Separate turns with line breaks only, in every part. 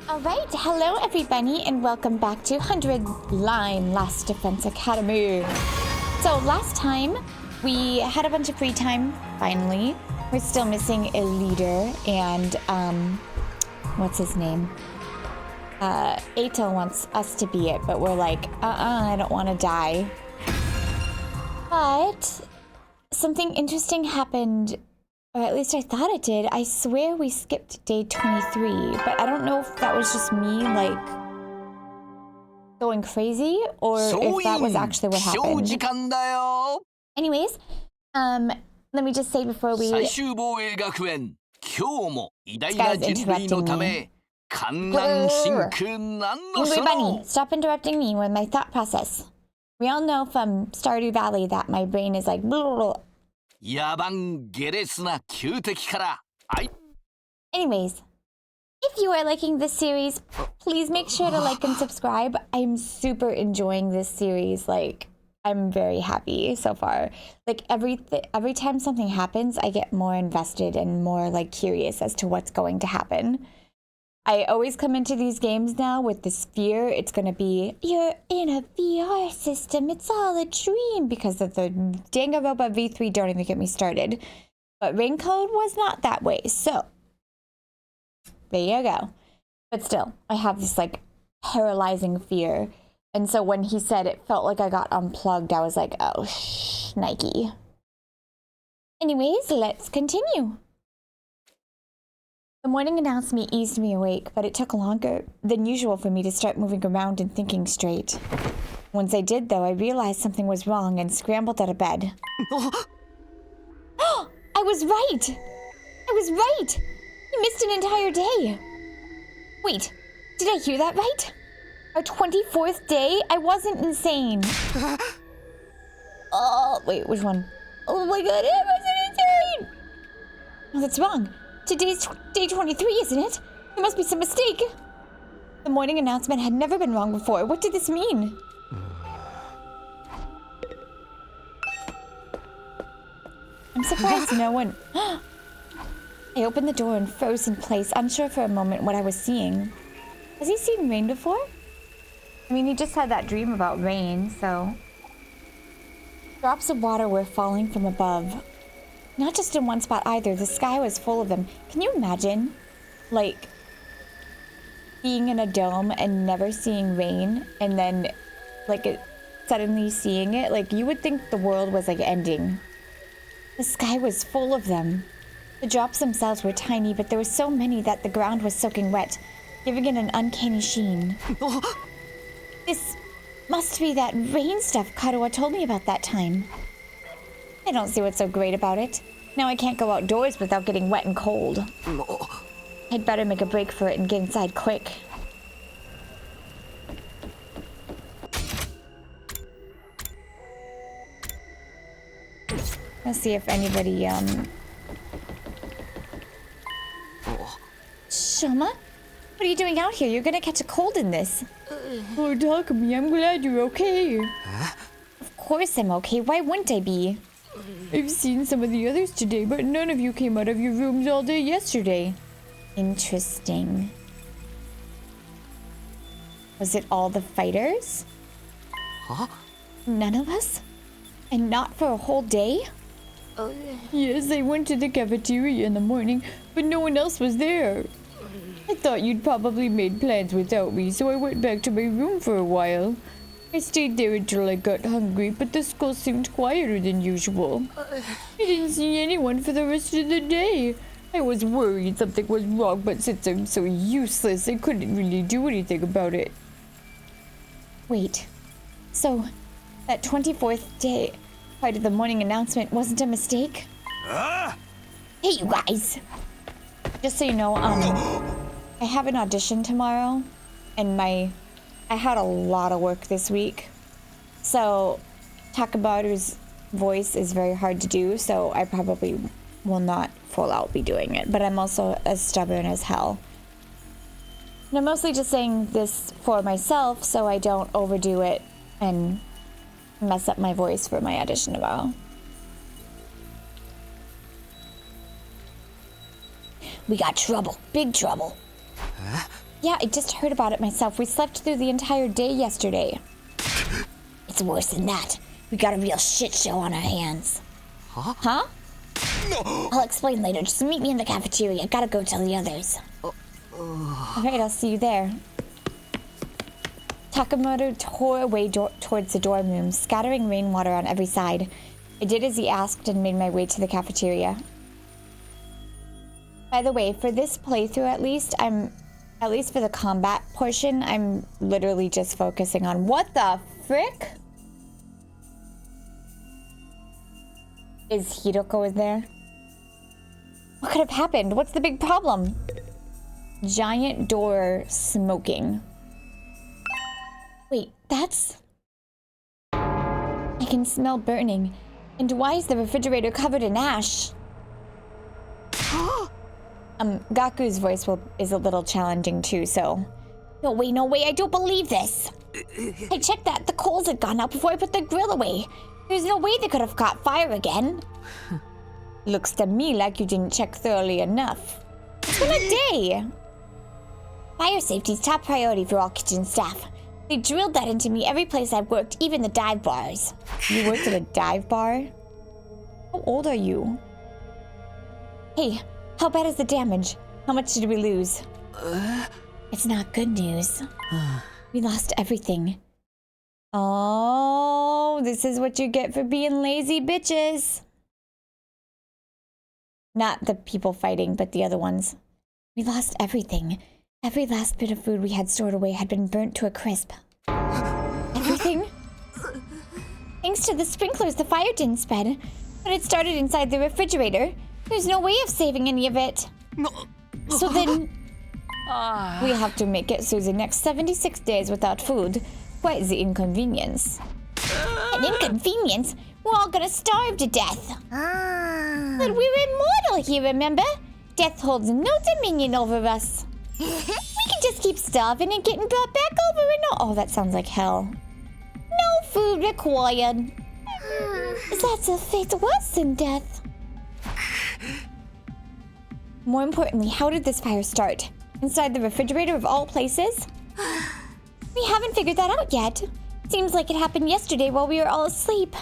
Alright, hello everybody and welcome back to 100 Line Last Defense Academy. So last time we had a bunch of free time, finally. We're still missing a leader and what's his name? Ato wants us to be it, but we're like, I don't want to die. But something interesting happened, or at least I thought it did. I swear we skipped day 23, but I don't know if that was just me, like, going crazy, or if that was actually what happened. Anyways, let me just say before we... This guy's interrupting me. Angry Bunny, stop interrupting me with my thought process. We all know from Stardew Valley that my brain is like... Blah, blah, blah. Anyways, if you are liking this series, please make sure to like and subscribe. I'm super enjoying this series. Like, I'm very happy so far. Like, every time something happens, I get more invested and more like curious as to what's going to happen. I always come into these games now with this fear. It's going to be, you're in a VR system. It's all a dream because of the Danganronpa V3. Don't even get me started. But Rain Code was not that way. So, there you go. But still, I have this like paralyzing fear. And so when he said it felt like I got unplugged, I was like, oh, Nike. Anyways, let's continue. The morning announcement eased me awake, but it took longer than usual for me to start moving around and thinking straight. Once I did, though, I realized something was wrong and scrambled out of bed. I was right! I was right! You missed an entire day! Wait, did I hear that right? Our 24th day? I wasn't insane. Oh, wait, which one? Oh my god, I wasn't insane! Oh, that's wrong. Today's day 23, isn't it? There must be some mistake. The morning announcement had never been wrong before. What did this mean? I'm surprised no one... I opened the door and froze in place, unsure for a moment what I was seeing. Has he seen rain before? I mean, he just had that dream about rain, so... Drops of water were falling from above. Not just in one spot either, the sky was full of them. Can you imagine, like, being in a dome and never seeing rain, and then, like, suddenly seeing it? Like, you would think the world was, like, ending. The sky was full of them. The drops themselves were tiny, but there were so many that the ground was soaking wet, giving it an uncanny sheen. This must be that rain stuff Karawa told me about that time. I don't see what's so great about it. Now I can't go outdoors without getting wet and cold. I'd better make a break for it and get inside quick. Let's see if anybody, Shoma? What are you doing out here? You're gonna catch a cold in this. Oh, Takumi, I'm glad you're okay. Of course I'm okay. Why wouldn't I be? I've seen some of the others today, but none of you came out of your rooms all day yesterday. Interesting. Was it all the fighters?
Huh?
None of us? And not for a whole day? Yes, I went to the cafeteria in the morning, but no one else was there. I thought you'd probably made plans without me, so I went back to my room for a while. I stayed there until I got hungry, but the school seemed quieter than usual. I didn't see anyone for the rest of the day. I was worried something was wrong, but since I'm so useless, I couldn't really do anything about it. Wait, so that 24th day part of the morning announcement wasn't a mistake? Hey, you guys! Just so you know, I have an audition tomorrow, and I had a lot of work this week. So, Takabaru's voice is very hard to do, so I probably will not full out be doing it. But I'm also as stubborn as hell. And I'm mostly just saying this for myself so I don't overdo it and mess up my voice for my audition tomorrow. We got trouble. Big trouble.
Huh?
Yeah, I just heard about it myself. We slept through the entire day yesterday. It's worse than that. We got a real shit show on our hands.
Huh?
Huh?
No.
I'll explain later. Just meet me in the cafeteria. Gotta go tell the others. Alright, I'll see you there. Takamoto tore away towards the dorm room, scattering rainwater on every side. I did as he asked and made my way to the cafeteria. By the way, for this playthrough at least for the combat portion, I'm literally just focusing on what the frick? Is Hidoko in there? What could have happened? What's the big problem? Giant door smoking. Wait, that's... I can smell burning. And why is the refrigerator covered in ash? Gaku's voice is a little challenging too, so... No way, I don't believe this! I checked that the coals had gone out before I put the grill away. There's no way they could have caught fire again. Looks to me like you didn't check thoroughly enough. It's been a day! Fire safety's top priority for all kitchen staff. They drilled that into me every place I've worked, even the dive bars. You worked at a dive bar? How old are you? Hey, how bad is the damage? How much did we lose? It's not good news. We lost everything. Oh, this is what you get for being lazy bitches. Not the people fighting, but the other ones. We lost everything. Every last bit of food we had stored away had been burnt to a crisp. Everything? Thanks to the sprinklers, the fire didn't spread. But it started inside the refrigerator. There's no way of saving any of it. So then... we have to make it through the next 76 days without food. Quite the inconvenience. An inconvenience? We're all gonna starve to death. But we're immortal here, remember? Death holds no dominion over us. We can just keep starving and getting brought back over and over. Oh, that sounds like hell. No food required. That's a fate worse than death. More importantly, how did this fire start? Inside the refrigerator of all places? We haven't figured that out yet. Seems like it happened yesterday while we were all asleep.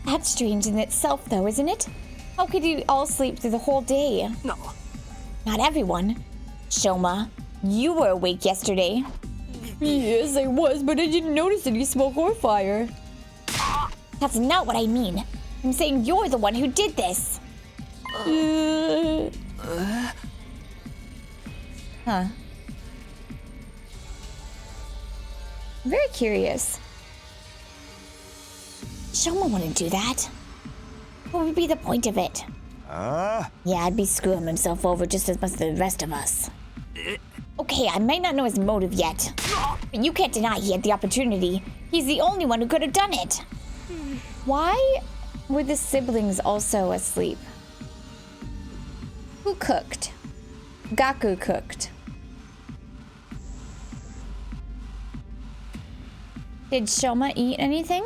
That's strange in itself, though, isn't it? How could you all sleep through the whole day?
No.
Not everyone. Shoma, you were awake yesterday. Yes, I was, but I didn't notice any smoke or fire. That's not what I mean. I'm saying you're the one who did this. Huh. I'm very curious. Shoma wouldn't do that. What would be the point of it? Yeah, I'd be screwing himself over just as much as the rest of us. Okay, I might not know his motive yet, but you can't deny he had the opportunity. He's the only one who could have done it. Why were the siblings also asleep? Who cooked? Gaku cooked. Did Shoma eat anything?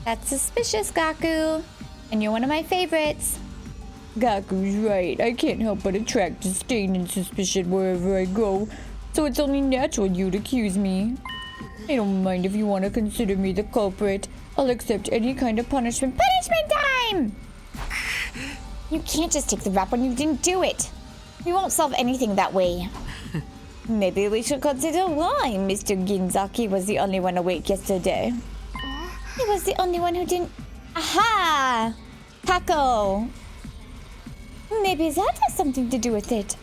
That's suspicious, Gaku. And you're one of my favorites. Gaku's right. I can't help but attract disdain and suspicion wherever I go. So it's only natural you'd accuse me. I don't mind if you want to consider me the culprit. I'll accept any kind of punishment. Punishment time! You can't just take the rap when you didn't do it. We won't solve anything that way. Maybe we should consider why Mr. Ginzaki was the only one awake yesterday. He was the only one who didn't... Aha! Taco! Maybe that has something to do with it.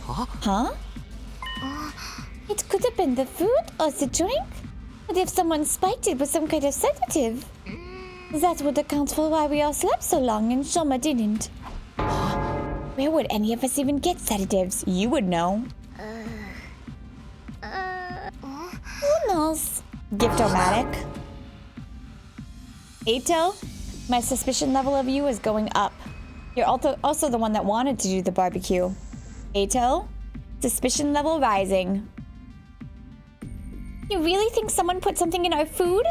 Huh? It could have been the food or the drink. But if someone spiked it with some kind of sedative, that would account for why we all slept so long and Shoma didn't. Where would any of us even get sedatives? You would know. Who knows? Gift-o-matic. Eito, my suspicion level of you is going up. You're also the one that wanted to do the barbecue. Ato? Suspicion level rising. You really think someone put something in our food?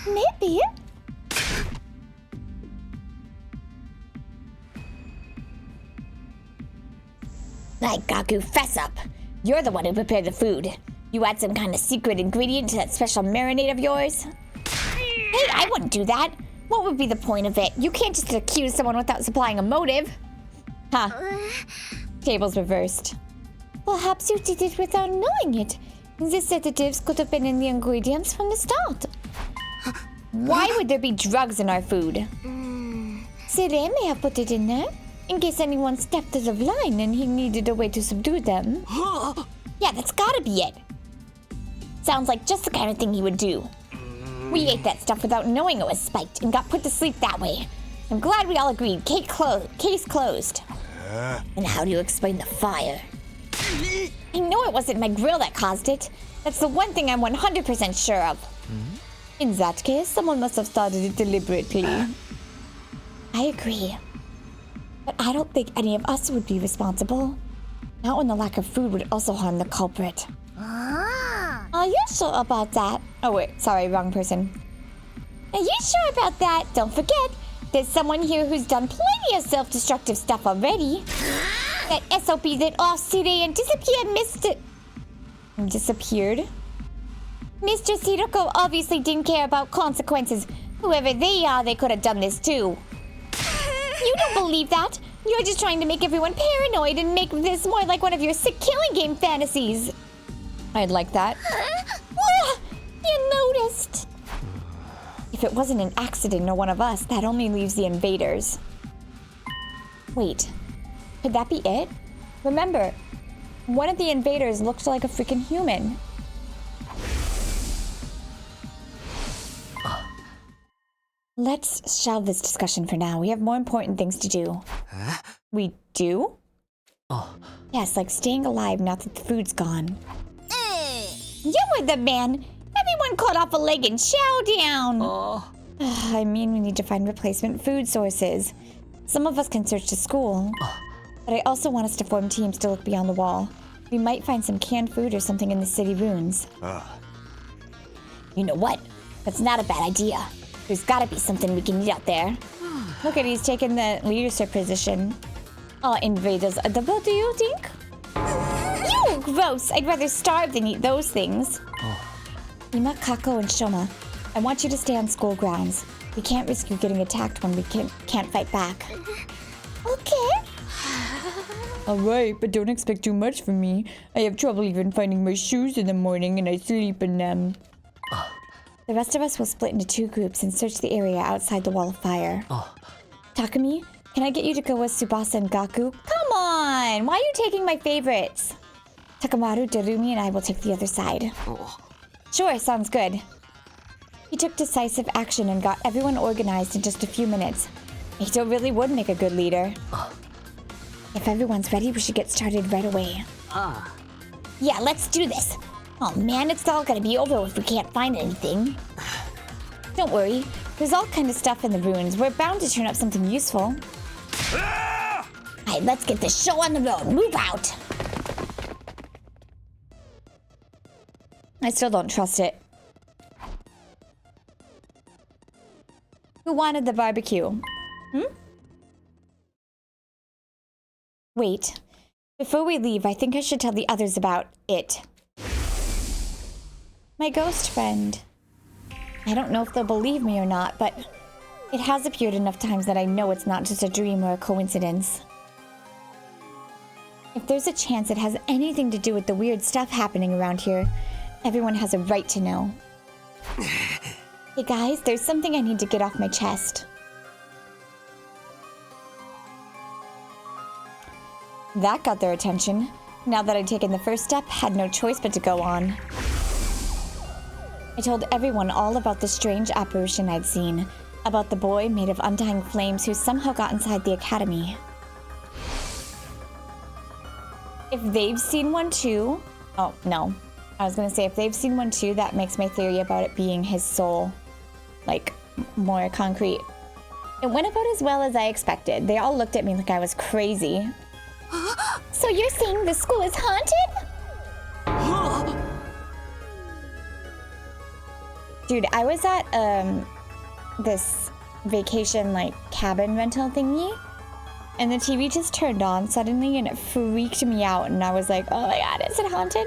Maybe. Like Gaku, fess up. You're the one who prepared the food. You add some kind of secret ingredient to that special marinade of yours? Hey, I wouldn't do that. What would be the point of it? You can't just accuse someone without supplying a motive. Huh. Tables reversed. Perhaps you did it without knowing it. The sedatives could have been in the ingredients from the start. Why would there be drugs in our food? Sire may have put it in there, in case anyone stepped out of line and he needed a way to subdue them. Yeah, that's gotta be it. Sounds like just the kind of thing he would do. We ate that stuff without knowing it was spiked and got put to sleep that way. I'm glad we all agreed. Case closed. And how do you explain the fire? I know it wasn't my grill that caused it. That's the one thing I'm 100% sure of. In that case, someone must have started it deliberately. I agree. But I don't think any of us would be responsible. Not when the lack of food would also harm the culprit. Are you sure about that? Oh wait, sorry, wrong person. Are you sure about that? Don't forget, there's someone here who's done plenty of self-destructive stuff already. That SOP that off Sire and disappeared. Mr. Sirocco obviously didn't care about consequences. Whoever they are, they could have done this too. You don't believe that? You're just trying to make everyone paranoid and make this more like one of your sick killing game fantasies. I'd like that. You noticed. If it wasn't an accident or one of us, that only leaves the invaders. Wait, could that be it? Remember, one of the invaders looked like a freaking human. Let's shelve this discussion for now. We have more important things to do.
Huh?
We do? Yes, like staying alive now that the food's gone. You were the man. Everyone cut off a leg and chow down. I mean, we need to find replacement food sources. Some of us can search the school. But I also want us to form teams to look beyond the wall. We might find some canned food or something in the city ruins. You know what? That's not a bad idea. There's gotta be something we can eat out there. Look at he's taking the leadership position. Invaders edible, do you think? Ew, gross! I'd rather starve than eat those things. Ima, Kako, and Shoma, I want you to stay on school grounds. We can't risk you getting attacked when we can't fight back. Okay. Alright, but don't expect too much from me. I have trouble even finding my shoes in the morning and I sleep in them. The rest of us will split into 2 groups and search the area outside the wall of fire. Takumi, can I get you to go with Tsubasa and Gaku? Come on! Why are you taking my favorites? Takamaru, Darumi, and I will take the other side. Sure, sounds good. He took decisive action and got everyone organized in just a few minutes. Ito really would make a good leader. If everyone's ready, we should get started right away. Yeah, let's do this. Oh man, it's all gonna be over if we can't find anything. Don't worry, there's all kind of stuff in the ruins. We're bound to turn up something useful. Alright, let's get this show on the road. Move out! I still don't trust it. Who wanted the barbecue? Wait. Before we leave, I think I should tell the others about it. My ghost friend. I don't know if they'll believe me or not, but it has appeared enough times that I know it's not just a dream or a coincidence. If there's a chance it has anything to do with the weird stuff happening around here, everyone has a right to know. Hey guys, there's something I need to get off my chest. That got their attention. Now that I'd taken the first step, had no choice but to go on. I told everyone all about the strange apparition I'd seen, about the boy made of undying flames who somehow got inside the academy. If they've seen one too... Oh, no. I was gonna say, if they've seen one too, that makes my theory about it being his soul, like, more concrete. It went about as well as I expected. They all looked at me like I was crazy. So you're saying the school is haunted? Dude, I was at this vacation like cabin rental thingy, and the TV just turned on suddenly and it freaked me out, and I was like, oh my god, is it haunted?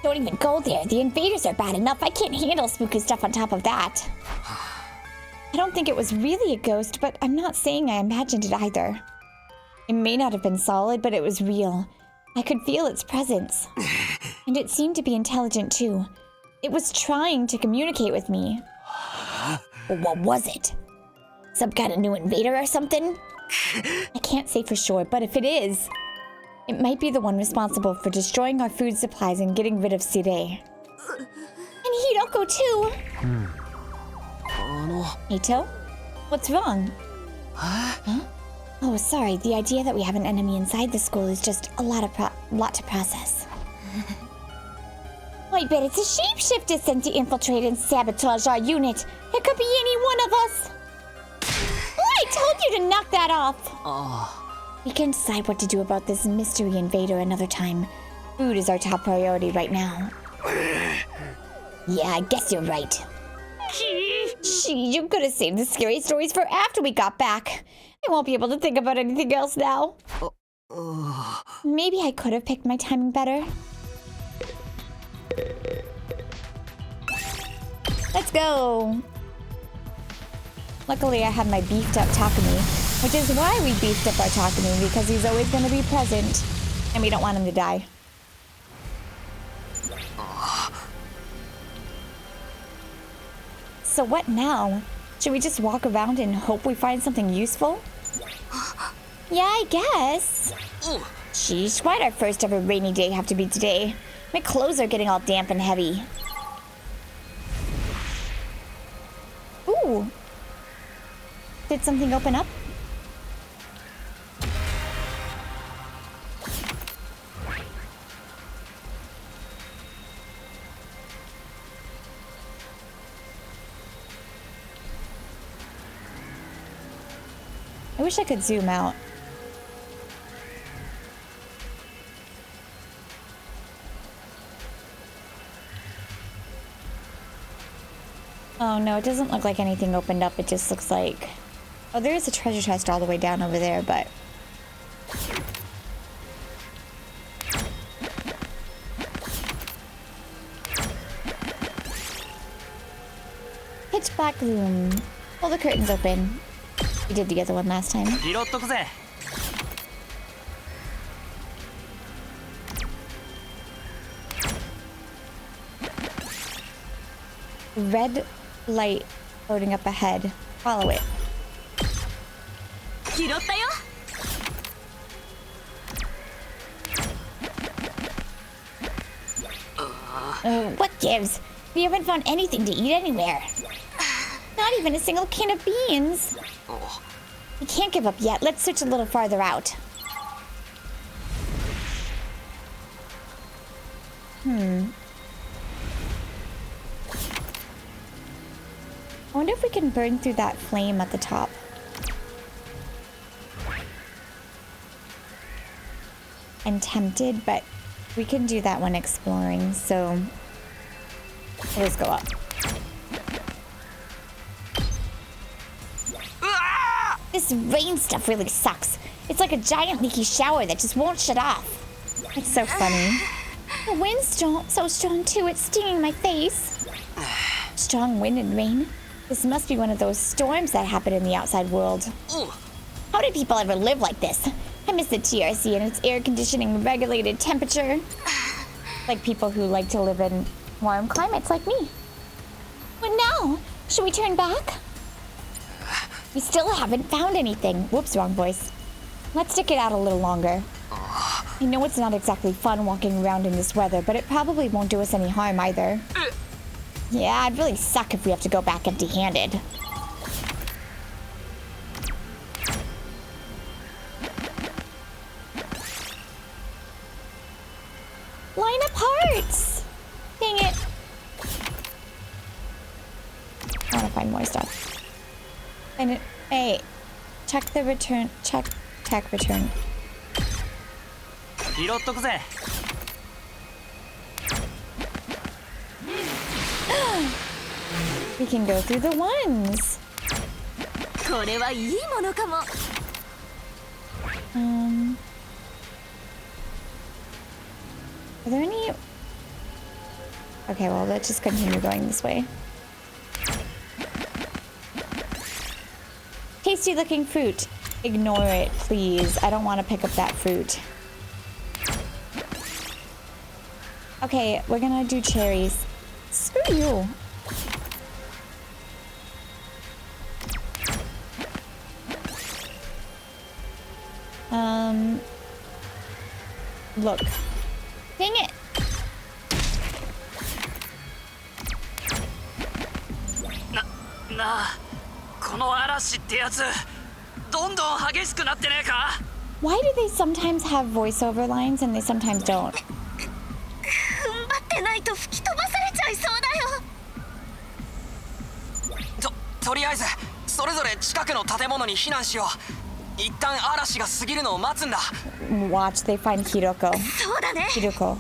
Don't even go there. The invaders are bad enough. I can't handle spooky stuff on top of that. I don't think it was really a ghost, but I'm not saying I imagined it either. It may not have been solid, but it was real. I could feel its presence. And it seemed to be intelligent too. It was trying to communicate with me. Well, what was it? Some kind of new invader or something? I can't say for sure, but if it is, it might be the one responsible for destroying our food supplies and getting rid of Sire. And Hiroko too! Ito? What's wrong? Huh? Oh, sorry. The idea that we have an enemy inside the school is just a lot to process. I bet it's a shapeshifter sent to infiltrate and sabotage our unit. It could be any one of us. I told you to knock that off. We can decide what to do about this mystery invader another time. Food is our top priority right now. Yeah, I guess you're right. Gee, you could have saved the scary stories for after we got back. I won't be able to think about anything else now. Maybe I could have picked my timing better. Let's go. Luckily, I have my beefed up Takumi, which is why we beefed up our Takumi, because he's always going to be present, and we don't want him to die. So what now? Should we just walk around and hope we find something useful? Yeah, I guess. Sheesh, why'd our first ever rainy day have to be today? My clothes are getting all damp and heavy. Ooh. Did something open up? I wish I could zoom out. Oh no, it doesn't look like anything opened up. It just looks like... Oh, there is a treasure chest all the way down over there, but... Pitch black room. Pull the curtains open. We did the other one last time. Red light floating up ahead. Follow it. What gives? We haven't found anything to eat anywhere. Not even a single can of beans. We can't give up yet. Let's search a little farther out. I wonder if we can burn through that flame at the top. I'm tempted, but we can do that when exploring, so let's go up. This rain stuff really sucks. It's like a giant leaky shower that just won't shut off. It's so funny. The wind's so strong too, it's stinging my face. Strong wind and rain. This must be one of those storms that happen in the outside world. How did people ever live like this? I miss the TRC and its air conditioning regulated temperature. Like people who like to live in warm climates like me. What now? Should we turn back? We still haven't found anything. Whoops, wrong voice. Let's stick it out a little longer. I know it's not exactly fun walking around in this weather, but it probably won't do us any harm either. Yeah, it'd really suck if we have to go back empty-handed. Line up hearts! Dang it. I want to find more stuff. And hey, check the return. Check tech return.
拾っとくぜ。
We can go through the ones.
これはいいものかも。
Are there any? Okay, well, let's just continue going this way. Tasty looking fruit. Ignore it, please. I don't want to pick up that fruit. Okay, we're gonna do cherries. Screw you. Look. Dang it.
なあ、この嵐ってやつ、どんどん激しくなってねえか？
Why do they sometimes have voiceover lines and they sometimes don't?
踏ん張ってないと吹き飛ばされちゃいそうだよ。
とりあえずそれぞれ近くの建物に避難しよう。一旦嵐が過ぎるのを待つんだ。
Watch, they find Hiroko.
そうだね。
Hiroko.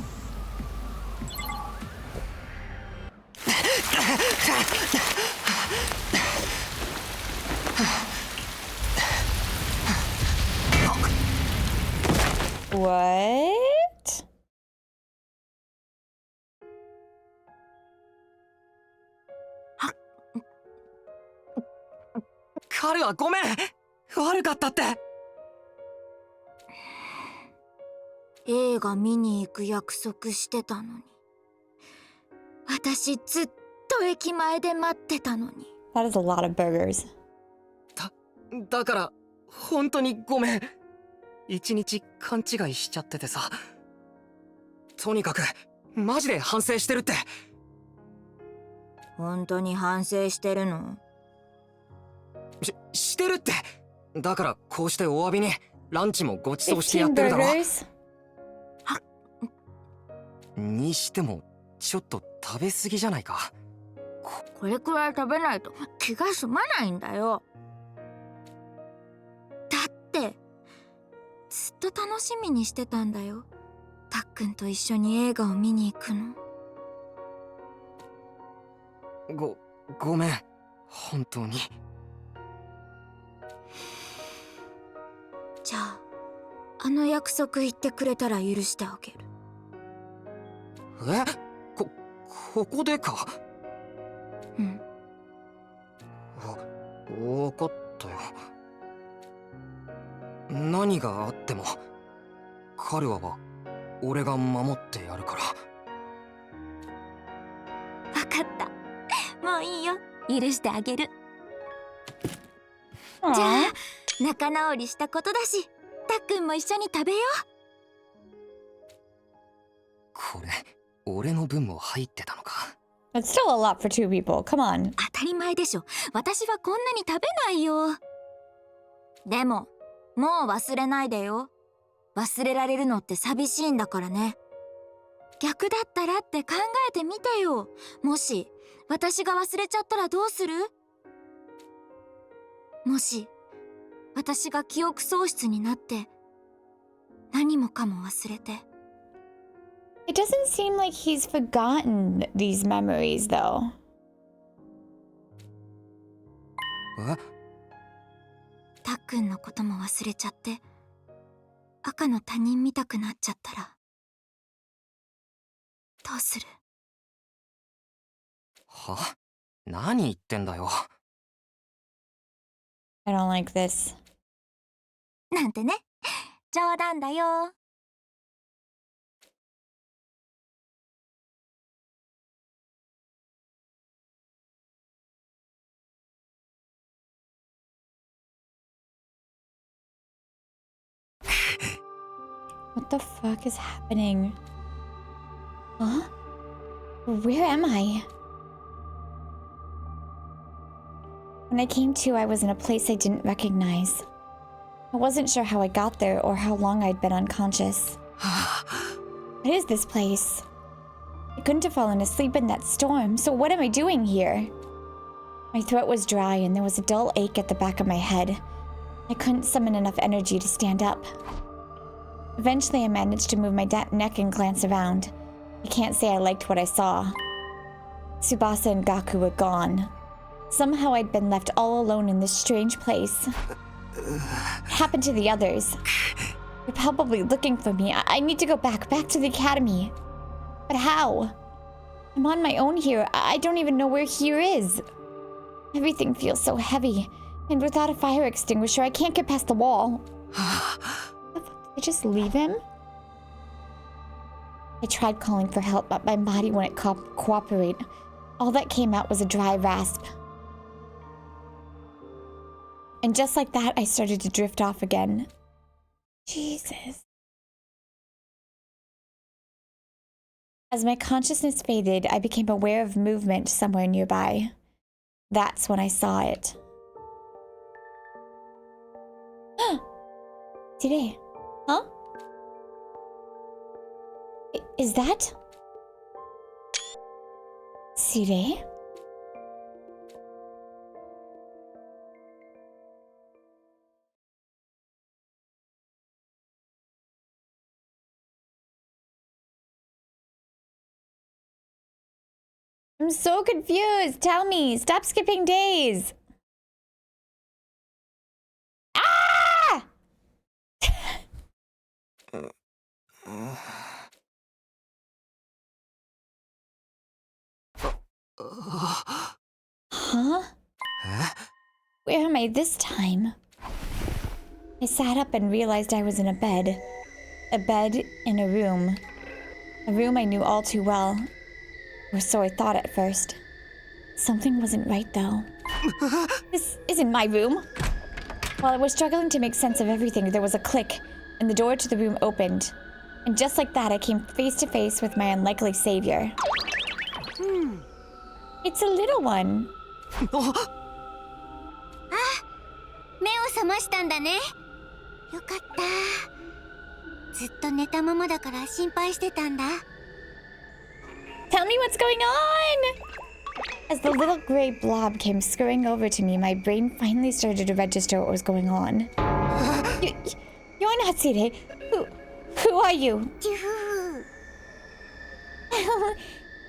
What?
彼はごめん。悪かったって。
映画見に行く約束してたのに。私ずっと駅前で待ってたのに。
That is a lot of burgers.
だから本当にごめん。一日勘違いしちゃっててさ。とにかくマジで反省してるって。
本当に反省してるの？
してるって。だからこうしてお詫びにランチもご馳走してやってるだろ。にしてもちょっと食べ過ぎじゃないか。
これくらい食べないと気が済まないんだよ。だってずっと楽しみにしてたんだよ。たっくんと一緒に映画を見に行くの。
ごめん本当に。
じゃああの約束言ってくれたら許してあげる。
え？ここでか？
うん。
わかったよ。何があっても彼は俺が守ってやるから。
わかった。もういいよ。許してあげる。じゃあ仲直りしたことだし、たっくんも一緒に食べよう。
これ俺の分も入ってたのか。
That's still a lot for two people. Come on.
当たり前でしょ。私はこんなに食べないよ。でももう忘れないでよ。忘れられるのって寂しいんだからね。逆だったらって考えてみてよ。もし私が忘れちゃったらどうする？もし私が記憶喪失になって何もかも忘れて。
It doesn't seem like he's forgotten these memories, though.
え？
たっくんのことも忘れちゃって赤の他人見たくなっちゃったらどうする？
は？何言ってんだよ。
I don't like this.
なんてね。冗談だよ。
What the fuck is happening? Huh? Where am I? When I came to, I was in a place I didn't recognize. I wasn't sure how I got there or how long I'd been unconscious. What is this place? I couldn't have fallen asleep in that storm, so what am I doing here? My throat was dry and there was a dull ache at the back of my head. I couldn't summon enough energy to stand up. Eventually, I managed to move my neck and glance around. I can't say I liked what I saw. Tsubasa and Gaku were gone. Somehow I'd been left all alone in this strange place. What happened to the others? They're probably looking for me. I need to go back to the academy. But how? I'm on my own here. I don't even know where here is. Everything feels so heavy. And without a fire extinguisher, I can't get past the wall. Did I just leave him? I tried calling for help, but my body wouldn't cooperate. All that came out was a dry rasp. And just like that, I started to drift off again. Jesus. As my consciousness faded, I became aware of movement somewhere nearby. That's when I saw it. Today. Huh? Is that? Sire? I'm so confused. Tell me. Stop skipping days. Ah! Huh? Where am I this time? I sat up and realized I was in a bed. A bed in a room. A room I knew all too well. Or so I thought at first. Something wasn't right, though. This isn't my room. While I was struggling to make sense of everything, there was a click, and the door to the room opened. And just like that, I came face to face with my unlikely savior. It's a little one.
目を覚ましたんだね。よかった。ずっと寝たままだから心配してたんだ。
Tell me what's going on! As the little gray blob came scurrying over to me, my brain finally started to register what was going on. You're not Sire. Who are you?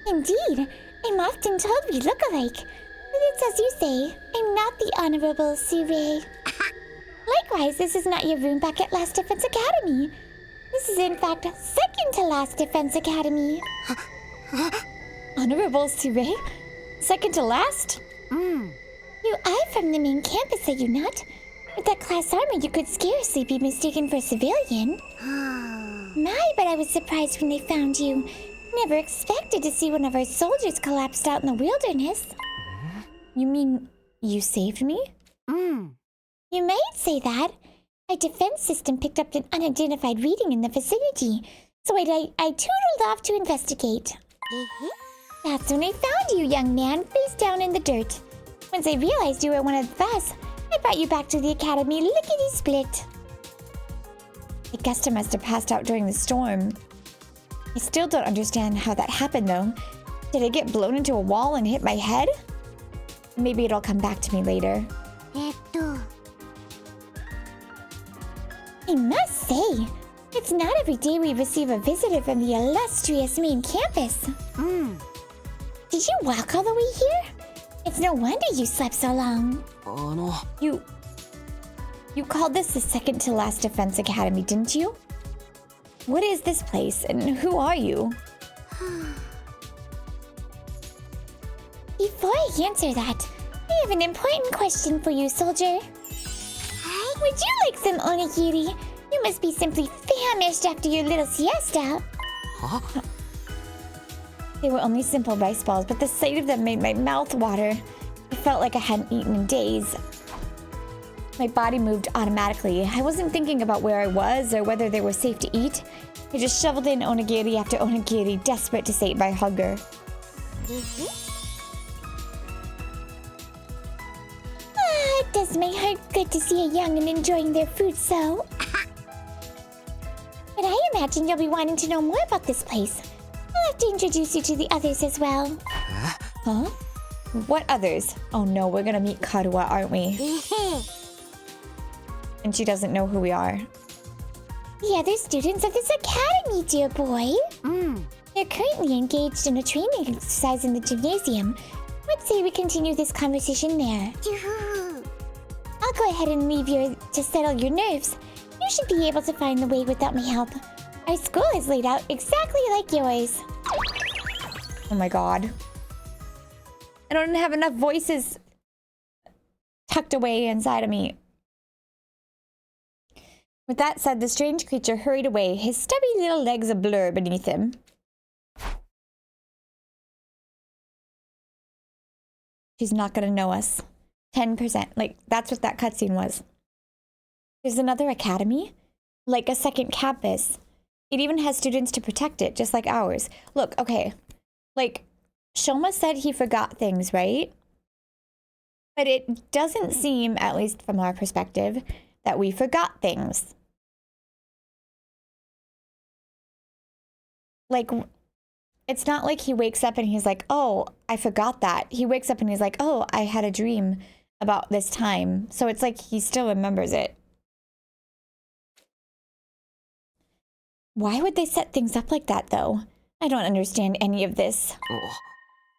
Indeed. I'm often told we look alike. But it's as you say, I'm not the Honorable Sire. Likewise, this is not your room back at Last Defense Academy. This is in fact second to Last Defense Academy. Honorable Sire? Second to last? You are from the main campus, are you not? With that class armor, you could scarcely be mistaken for a civilian. My, but I was surprised when they found you. Never expected to see one of our soldiers collapsed out in the wilderness. You mean you saved me? You might say that. Our defense system picked up an unidentified reading in the vicinity, so I tootled off to investigate. That's when I found you, young man, face down in the dirt. Once I realized you were one of us, I brought you back to the academy lickety-split. I guessed I must have passed out during the storm. I still don't understand how that happened, though. Did I get blown into a wall and hit my head? Maybe it'll come back to me later. I must say, it's not every day we receive a visitor from the illustrious main campus. Did you walk all the way here? It's no wonder you slept so long. You called this the second to last defense academy, didn't you? What is this place, and who are you? Before I answer that, I have an important question for you, soldier. Would you like some onigiri? You must be simply famished after your little siesta. Huh? They were only simple rice balls, but the sight of them made my mouth water. I felt like I hadn't eaten in days. My body moved automatically. I wasn't thinking about where I was or whether they were safe to eat. I just shoveled in onigiri after onigiri, desperate to sate my hunger. It does my heart good to see a young'un enjoying their food so. But I imagine you'll be wanting to know more about this place. I'll have to introduce you to the others as well. Huh? What others? Oh no, we're gonna meet Karuha, aren't we? And she doesn't know who we are.
The other students of this academy, dear boy. They're currently engaged in a training exercise in the gymnasium. Let's say we continue this conversation there. I'll go ahead and leave you to settle your nerves. You should be able to find the way without my help. Our school is laid out exactly like yours.
Oh my god. I don't have enough voices tucked away inside of me. With that said, the strange creature hurried away, his stubby little legs a blur beneath him. She's not gonna know us. 10%. Like, that's what that cutscene was. There's another academy? Like a second campus. It even has students to protect it, just like ours. Look, okay. Like, Shoma said he forgot things, right? But it doesn't seem, at least from our perspective, that we forgot things. Like, it's not like he wakes up and he's like, oh, I forgot that. He wakes up and he's like, oh, I had a dream about this time. So it's like he still remembers it. Why would they set things up like that, though? I don't understand any of this.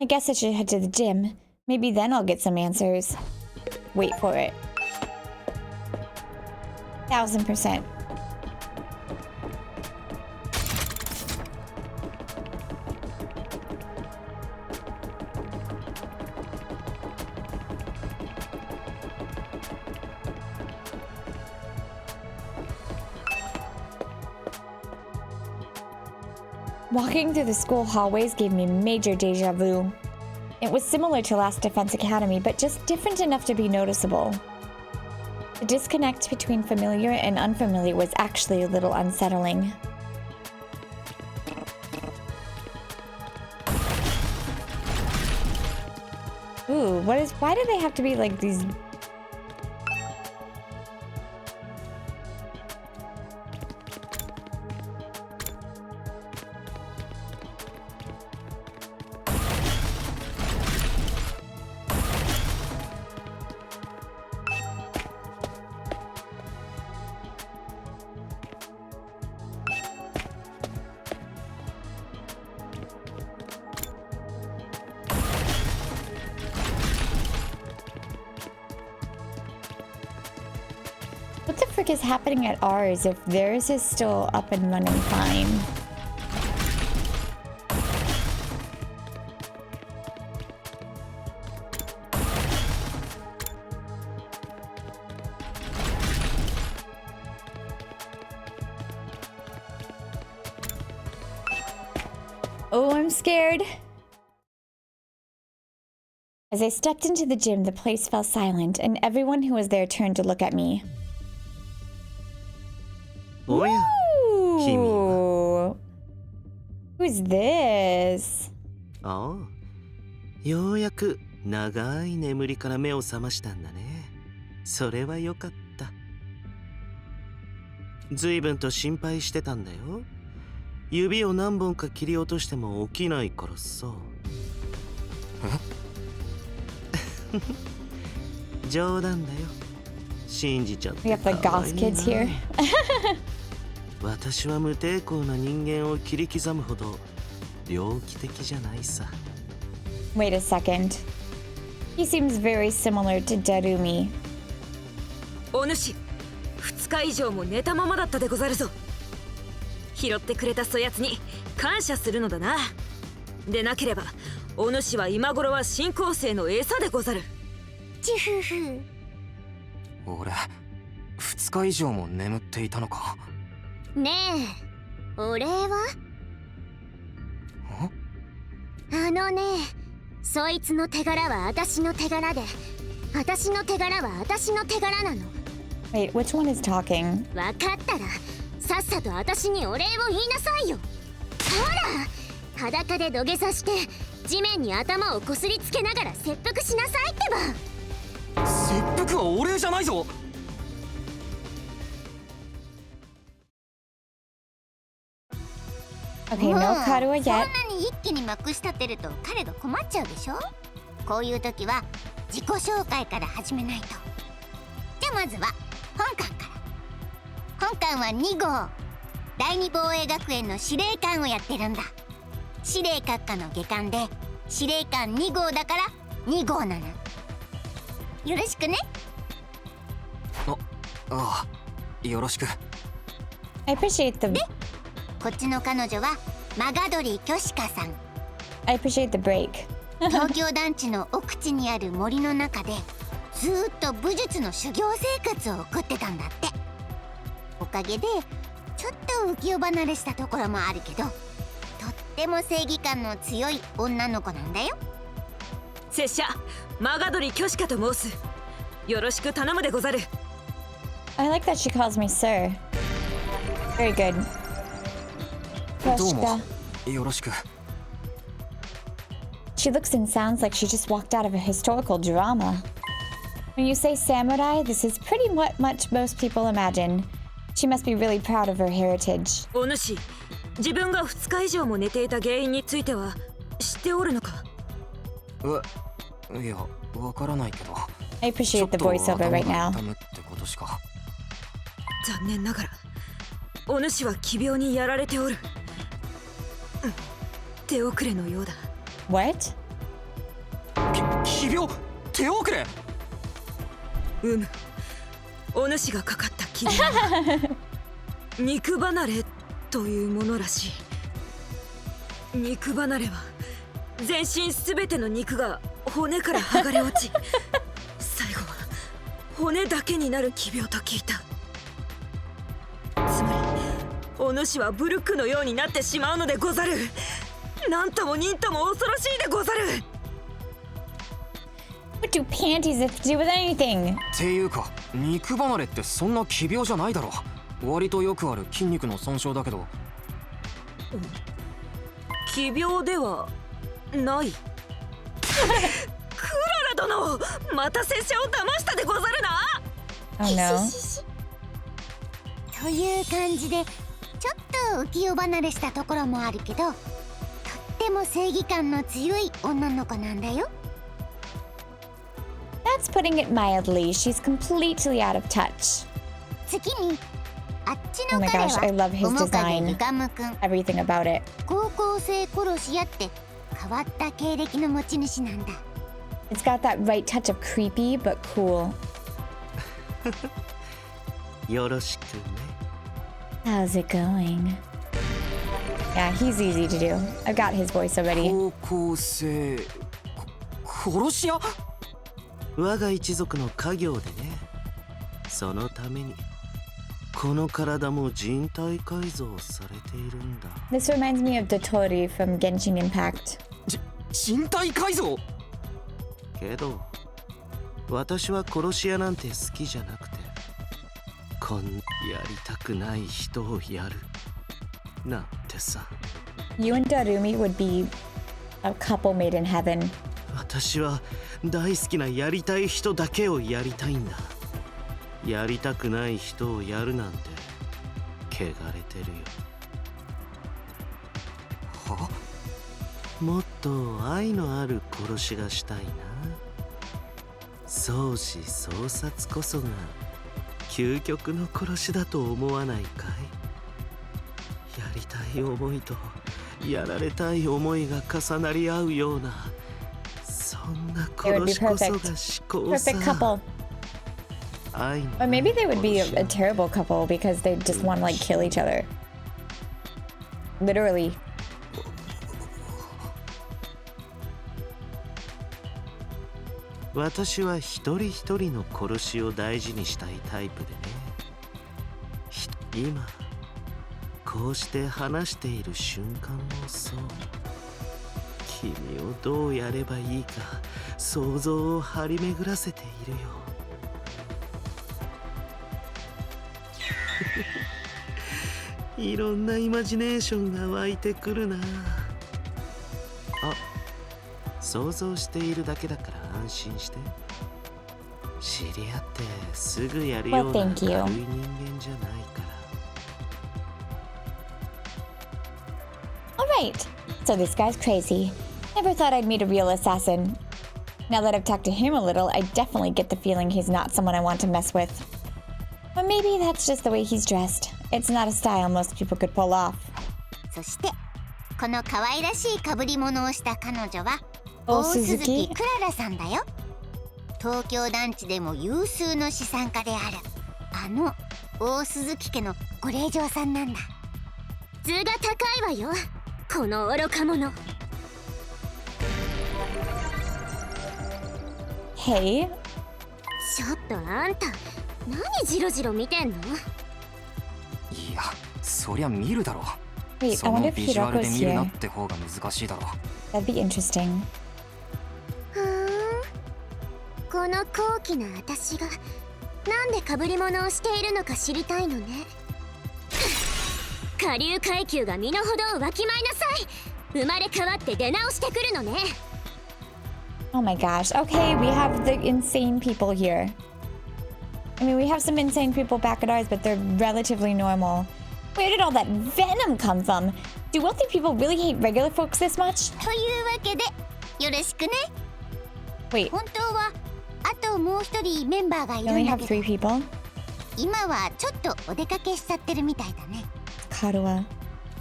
I guess I should head to the gym. Maybe then I'll get some answers. Wait for it. 1000%. Walking through the school hallways gave me major deja vu. It was similar to Last Defense Academy, but just different enough to be noticeable. The disconnect between familiar and unfamiliar was actually a little unsettling. Ooh, why do they have to be like these? What the frick is happening at ours if theirs is still up and running fine? Oh, I'm scared. As I stepped into the gym, the place fell silent, and everyone who was there turned to look at me. Ooh. Who's this?
ああ、ようやく長い眠りから目を覚ましたんだね。それはよかった。随分と心配してたんだよ。指を何本か切り落としても起きないからさ。冗談だよ。信じちゃって。
We have the goth kids here.
私は無抵抗な人間を切り刻むほど猟奇的じゃないさ。
Wait a second. He seems very similar to Darumi.
お主、2日以上も寝たままだったでござるぞ。拾ってくれたそやつに感謝するのだな。でなければ、お主は今頃は新興生の餌でござる。
俺、2日以上も眠っていたのか。
ねえ、お礼は？あのね、そいつの手柄は私の手柄で、私の手柄は私の手柄なの。
Wait, which one is talking?
わかったら、さっさと私にお礼を言いなさいよ。ほら、裸で土下座して、地面に頭をこすりつけながら切腹しなさいってば。
切腹はお礼じゃないぞ。
Okay, no Karuha
そん
yet.
なに一気にまくし立てると彼が困っちゃうでしょ。
こういう時は自己紹介から始めないと。じゃあまずは本館から。本館は2号第二防衛学園の司令官をやってるんだ。司令閣下の下官で司令官2号だから2号なの。よろしくね。
ああ、よろしく。
I appreciate the
こっちの彼女はマガドリ・キョシカさん。
I appreciate the break.
東京団地の奥地にある森の中でずーっと武術の修行生活を送ってたんだって。おかげでちょっと浮世離れしたところもあるけど、とっても正義感の強い女の子なんだよ。
拙者マガドリ・キョシカと申す。よろしく頼むでござる。
I like that she calls me sir. Very good.
どうも
Koshika.
よろしく。
She looks and sounds like she just walked out of a historical drama. When you say samurai, this is pretty much most people imagine. She must be really proud of her heritage.
お主、自分が2日以上も寝ていた原因については知っておるのか。
いや、わからないけど。
I appreciate the voiceover right now.
痛むってことしか。
残念ながらお主は奇病にやられておる。手遅れのようだ。
What?
奇病？手遅れ？
お主がかかった奇病は肉離れというものらしい。肉離れは全身すべての肉が骨から剥がれ落ち最後は骨だけになる奇病と聞いた。つまりお主はブルックのようになってしまうのでござる。なんとも忍とも恐ろしいでござる。
What do panties have to do with anything?
っていうか、肉離れってそんな奇病じゃないだろ。割とよくある筋肉の損傷だけど。
奇病ではない。クララ殿、また拙者を騙したでござるな。
Oh no.
という感じでちょっと浮世離れしたところもあるけど、とっても正義感の強い女の子なんだよ。
That's putting it mildly. She's completely out of touch.
次にあっち
Oh
の
my
彼
gosh, I
は
love his
面影
design.
ゆがむくん。
Everything about it.
高校生殺し屋って変わった経歴の持ち主なんだ。
It's got that right touch of creepy, but cool.
よろしくね。
How's it going? Yeah, he's easy to do. I've got his voice already.
高校生殺し屋？
我が一族の家業でね。そのためにこの体も人体改造されているんだ。
This reminds me of Dotori from Genshin Impact.
人体改造？
けど私は殺し屋なんて好きじゃなくて、こんやりたくない人をやるなんてさ。
You and Darumi would be a couple made in heaven.
私は大好きなやりたい人だけをやりたいんだ。やりたくない人をやるなんて汚れてるよ。
は？
もっと愛のある殺しがしたいな。相思相殺こそが究極の殺しだと思わないかい？やりたい思いとやられたい思いが重なり合うような、そんな殺しこそが思考さ。
Perfect couple. But maybe they would be a terrible couple because they just want to like kill each other. Literally.
私は一人一人の殺しを大事にしたいタイプでね。今こうして話している瞬間もそう。君をどうやればいいか想像を張り巡らせているよ。いろんなイマジネーションが湧いてくるな。あ、想像しているだけだから安心して。知り合ってすぐやるような軽い人間じゃないから。
Alright, so this guy's crazy. Never thought I'd meet a real assassin. Now that I've talked to him a little, I definitely get the feeling he's not someone I want to mess with. But maybe that's just the way he's dressed. It's not a style most people could pull off.
そしてこの可愛らしい被り物をした彼女は
大
大鈴
鈴木
木クララさんだよ。東京団地でも有数の資産家であるあの大鈴木家のご令嬢さんなんだ。
図が高いわよ、この愚か者。
Hey?
ちょっとあんた、何ジロジロ見てんの？
いや、そりゃ見るだろ。
Wait, I
そ
wonder
の
if
ビジュアルで
Hiroko's
見るな
here.
って方が難しいだろ。
That'd be interesting.
ふーん、この高貴な私がなんで被り物をしているのか知りたいのね。下流階級が身の程をわきまえなさい。生まれ変わって出直してくるのね。
Oh my gosh. Okay, we have the insane people here. I mean, we have some insane people back at ours, but they're relatively normal. Where did all that venom come from? Do wealthy people really hate regular folks this much?
というわけでよろしくね。
Wait,
本当はあともう一人メンバーがい
we
る
only
んだ
have
け
3
ど
people?
今はちょっとお出かけしちゃってるみたいだね。
Karuwa.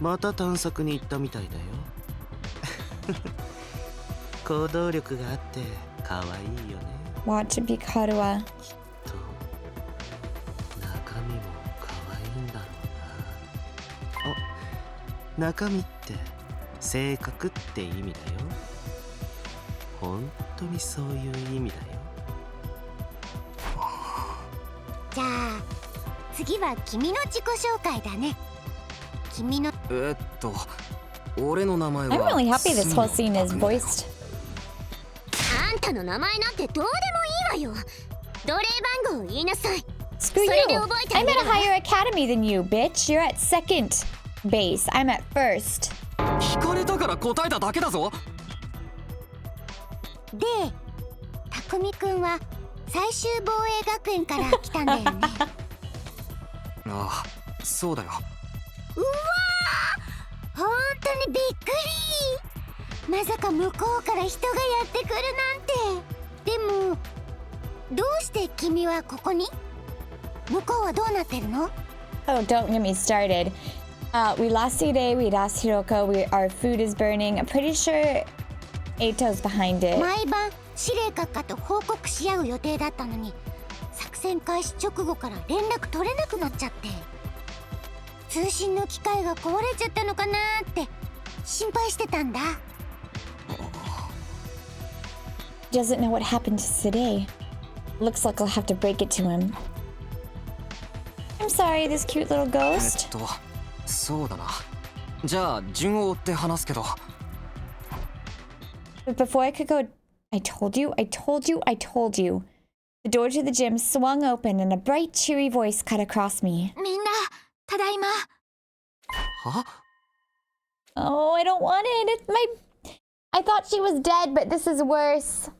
また探索に行ったみたいだよ行動力があって可愛いよね
Want to be Karuwa.
きっと中身も可愛いんだろうなあ、中身って性格って意味だよ本当にそういう意味だよ
じゃあ次は君の自己紹介だね。君の
俺の名前は
I'm really happy this whole scene is
角野
voiced.
あんたの名前なんてどうでもいいわよ。奴隷番号を言いなさい。
Screw you.
それで覚えてあ
I'm
げ
at
る
a
わ。
higher academy than you, bitch. You're at second base. I'm at first.
聞かれたから答えただけだぞ。
で匠くんは最終防衛学園から来たんだよね。
ああ、そうだよ。
うわー、本当にびっくり。まさか向こうから人がやってくるなんて。でもどうして君はここに？向こうはどうなってるの？
Oh, don't get me started. We lost today. We lost Hiroko. Our food is burning. I'm pretty sure Eito's behind it.
毎晩司令閣下と報告し合う予定だったのに作戦開始直後から連絡取れなくなっちゃって、通信の機械が壊れちゃったのかなーって心配してたんだ。
Doesn't know what happened today. Looks like I'll have to break it to him. I'm sorry, this cute little ghost.
そうだな。じゃあ順を追って話すけど。
But before I could go, I told you. The door to the gym swung open and a bright, cheery voice cut across me.
みんな、ただいま。
は？
Oh, I don't want it. I thought she was dead, but this is worse.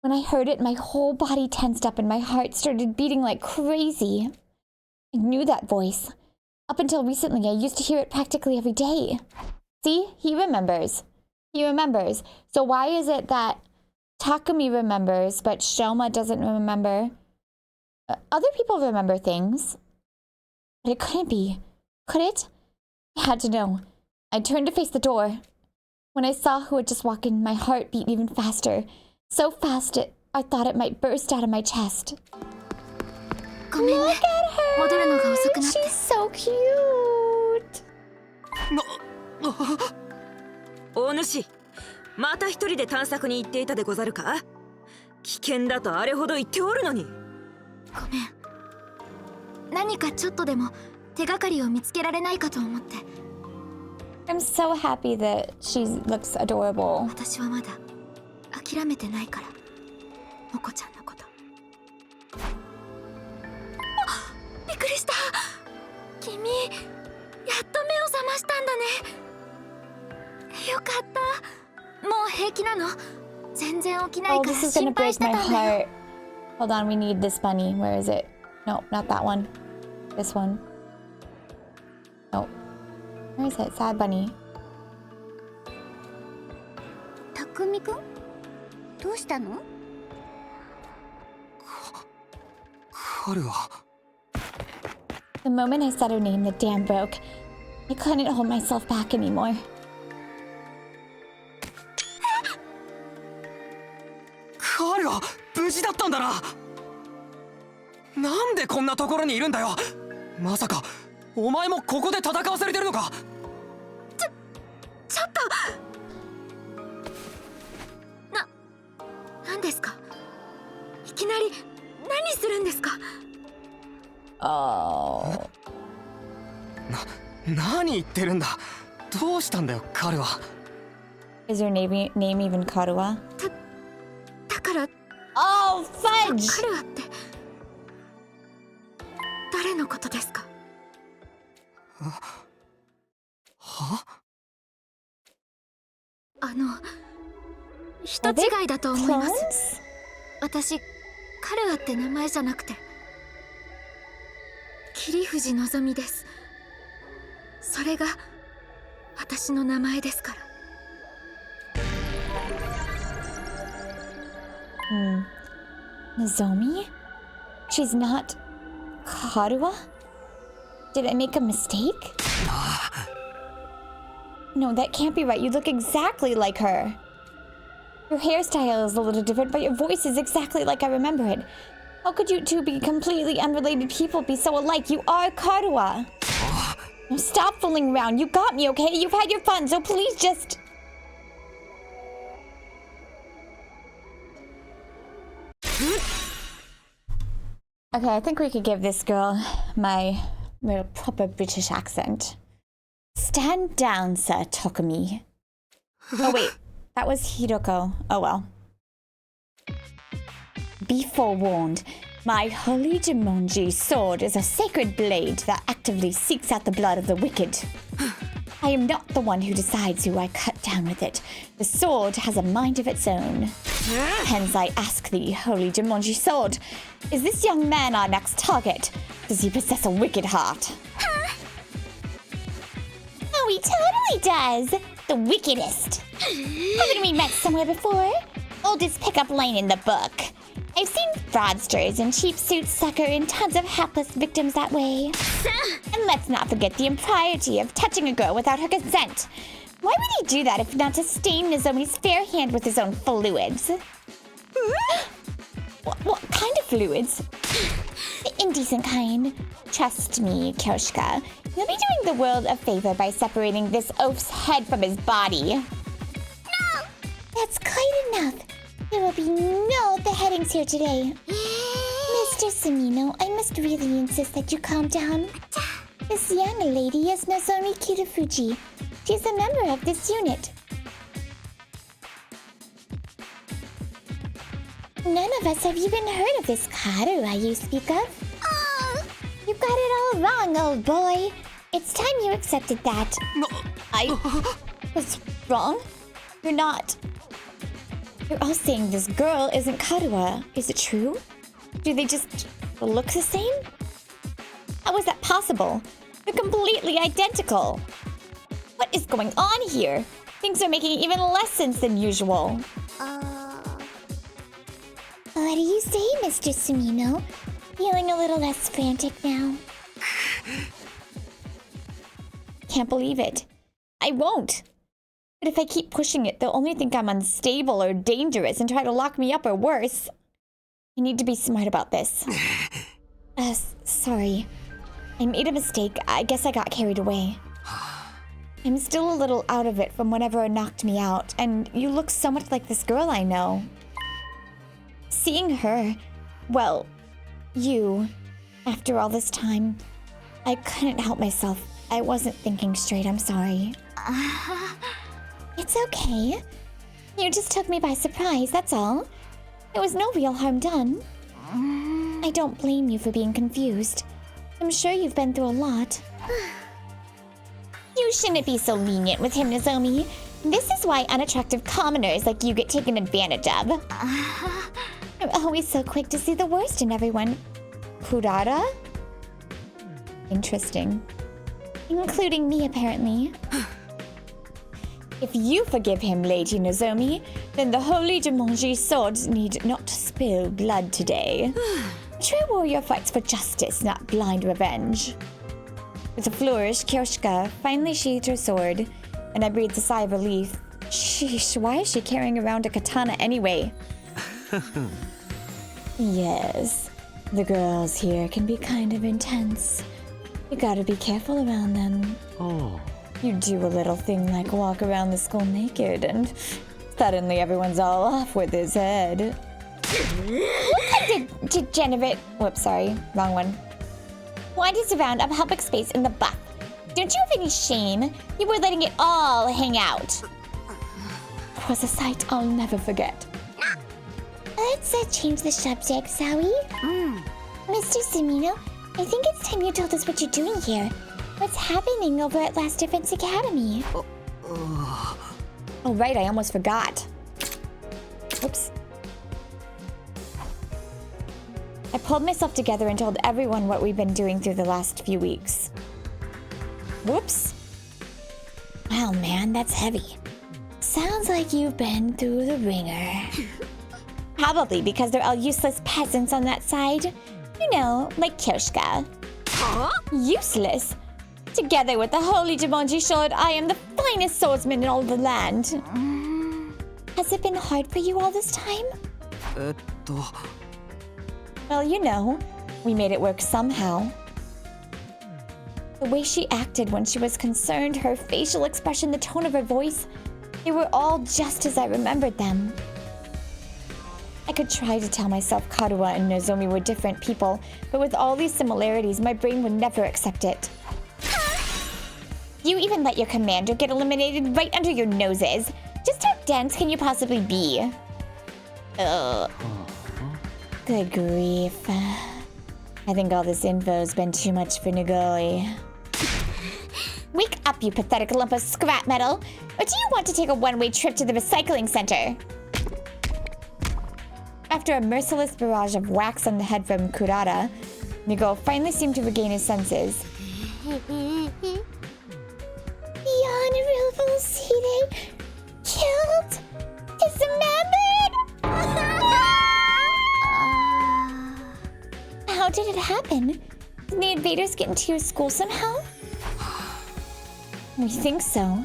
When I heard it, my whole body tensed up and my heart started beating like crazy. I knew that voice. Up until recently, I used to hear it practically every day. See? He remembers. So why is it that Takumi remembers, but Shoma doesn't remember? Other people remember things. But it couldn't be. Could it? I had to know. I turned to face the door. When I saw who had just walked in, my heart beat even faster. So fast I thought it might burst out of my chest.
ごめんね。
Look at her!
戻るのが遅くなって。
She's so cute!
お主、また一人で探索に行っていたでござるか？危険だとあれほど言っておるのに。
ごめん。何かちょっとでも手がかりを見つけられないかと思って。
I'm so happy that she looks adorable.
私はまだ諦めてないから、モコちゃんのこと。あ、びっくりした。君、やっと目を覚ましたんだね。よかった。もう平気なの？全然起きない
Oh,
から
this is
心
gonna
配し
break
て
my
たんだよ。
heart. Hold on, we need this bunny. Where is it? No, not that one. This one. No. Where is it? Sad bunny.
匠くん？
どうしたの？
カルア。
The moment I said her name, the dam broke. I couldn't hold myself back anymore.
カルア、無事だったんだな。なんでこんなところにいるんだよ。まさかお前もここで戦わされてるのか。
ちょっとなんですか？いきなり何するんですか？
Oh.
何言ってるんだ。どうしたんだよカルア。
Is your name even Karua?
だから
Oh, fudge!
カルアって誰のことですか？
は？
人違いだと思います。私カルアって名前じゃなくて桐藤のぞみです。それが私の名前ですから。
Nozomi? She's not Karua? Did I make a mistake? No, that can't be right. You look exactly like her. Your hairstyle is a little different, but your voice is exactly like I remember it. How could you two be completely unrelated people be so alike? You are Karua. Now stop fooling around. You got me, okay? You've had your fun, so please just... Okay, I think we could give this girl my little proper British accent. Stand down, Sir Tokumi. Oh wait, that was Hiroko. Oh well. Be forewarned. My holy Jumonji sword is a sacred blade that actively seeks out the blood of the wicked. I am not the one who decides who I cut down with it. The sword has a mind of its own. Hence I ask thee, holy Jumonji sword, is this young man our next target? Does he possess a wicked heart?
Oh, he totally does! The wickedest. Haven't we met somewhere before? Oldest pickup line in the book. I've seen fraudsters and cheap suits sucker in tons of hapless victims that way. And let's not forget the impropriety of touching a girl without her consent. Why would he do that if not to stain Nozomi's fair hand with his own fluids?
What kind of fluids?
The indecent kind. Trust me, Kyoshka. You'll be doing the world a favor by separating this oaf's head from his body. No! That's quite enough. There will be no beheadings here today. Mr. Sumino, I must really insist that you calm down. This young lady is Nozomi Kirifuji. She's a member of this unit. None of us have even heard of this Karua you speak of. Oh, you got it all wrong, old boy. It's time you accepted that.
I was wrong? You're not... You're all saying this girl isn't Karua. Is it true? Do they just look the same? How is that possible? They're completely identical. What is going on here? Things are making even less sense than usual.
What do you say, Mr. Sumino? Feeling a little less frantic now?
Can't believe it. I won't. But if I keep pushing it, they'll only think I'm unstable or dangerous and try to lock me up or worse. I need to be smart about this. Sorry. I made a mistake. I guess I got carried away. I'm still a little out of it from whenever knocked me out, and you look so much like this girl I know. Seeing her, well, you, after all this time, I couldn't help myself. I wasn't thinking straight, I'm sorry.
It's okay. You just took me by surprise, that's all. There was no real harm done. I don't blame you for being confused. I'm sure you've been through a lot. You shouldn't be so lenient with him, Nozomi. This is why unattractive commoners like you get taken advantage of. I'm always so quick to see the worst in everyone.
Kurara? Interesting.
Including me, apparently.
If you forgive him, Lady Nozomi, then the holy Jumanji swords need not spill blood today. A true warrior fights for justice, not blind revenge. With a flourish, Kyoshika finally sheathed her sword, and I breathed a sigh of relief. Sheesh, why is she carrying around a katana anyway? Yes, the girls here can be kind of intense. You gotta be careful around them.
Oh.
You do a little thing like walk around the school naked, and suddenly everyone's all off with his head. What kind of degenerate... Whoops, sorry, wrong one. Wanders around a public space in the buff. Don't you have any shame? You were letting it all hang out. It was a sight I'll never forget.
Let's change the subject, Zoe. Mr. Sumino, I think it's time you told us what you're doing here. What's happening over at Last Defense Academy?
Oh, right, I almost forgot. Oops. I pulled myself together and told everyone what we've been doing through the last few weeks. Whoops. Wow, man, that's heavy. Sounds like you've been through the ringer. Probably because they're all useless peasants on that side. You know, like Kyoshika.
Huh?
Useless? Together with the holy Jumanji sword, I am the finest swordsman in all the land. Has it been hard for you all this time? Well, you know, we made it work somehow. The way she acted when she was concerned, her facial expression, the tone of her voice, they were all just as I remembered them. I could try to tell myself Karuha and Nozomi were different people, but with all these similarities, my brain would never accept it. You even let your commander get eliminated right under your noses. Just how dense can you possibly be? Ugh. Good grief. I think all this info's been too much for Nagoi. Wake up, you pathetic lump of scrap metal! Or do you want to take a one-way trip to the recycling center? After a merciless barrage of whacks on the head from Kurata, Nagoi finally seemed to regain his senses.
The Honorable Side killed? Dismembered? How did it happen? Did the invaders get into your school somehow?
We think so.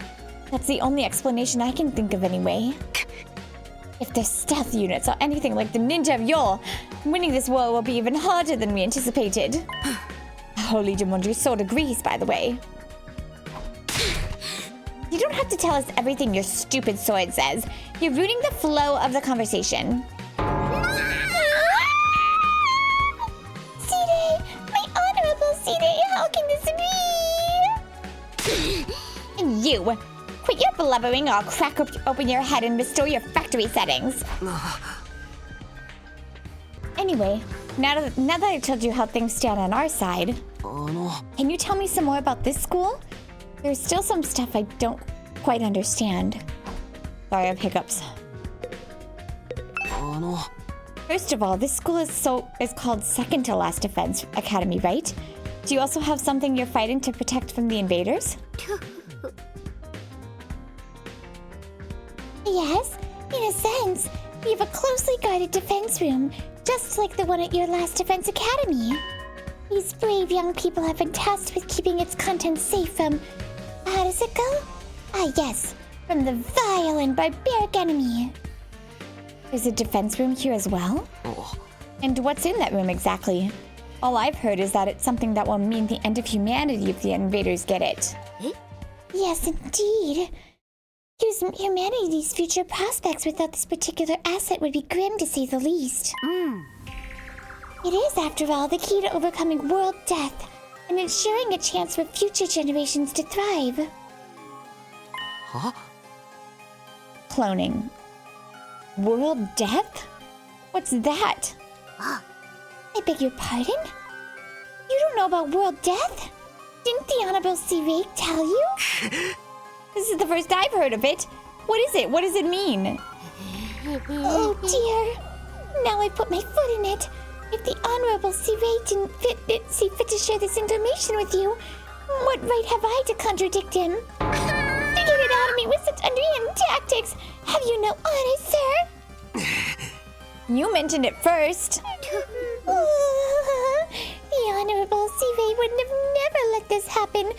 That's the only explanation I can think of anyway. If the stealth units are anything like the ninja of yore, winning this war will be even harder than we anticipated. Holy Jumanji sword agrees, by the way. You don't have to tell us everything your stupid sword says. You're ruining the flow of the conversation.
Side! My Honorable Side! How can this be?
And you! Quit your blubbering or I'll crack open your head and restore your factory settings. Anyway, now that I've told you how things stand on our side, can you tell me some more about this school? There's still some stuff I don't quite understand. Sorry, I have hiccups. First of all, this school is called Second to Last Defense Academy, right? Do you also have something you're fighting to protect from the invaders?
Yes, in a sense. We have a closely guarded defense room, just like the one at your Last Defense Academy. These brave young people have been tasked with keeping its contents safe from... How does it go? Ah, yes, from the vile and barbaric enemy.
There's a defense room here as well? And what's in that room exactly? All I've heard is that it's something that will mean the end of humanity if the invaders get it.
Yes, indeed. Humanity's future prospects without this particular asset would be grim, to say the least. It is, after all, the key to overcoming world death and ensuring a chance for future generations to thrive.
Cloning. World death? What's that?
I beg your pardon? You don't know about world death? Didn't the Honorable Sirei tell you?
This is the first I've heard of it. What is it? What does it mean?
Oh dear. Now I put my foot in it. If the Honorable Sirei didn't see fit to share this information with you, what right have I to contradict him? To get it out of me with such underhand tactics. Have you no honor, sir?
You mentioned it first.
The Honorable Sive would have never let this happen.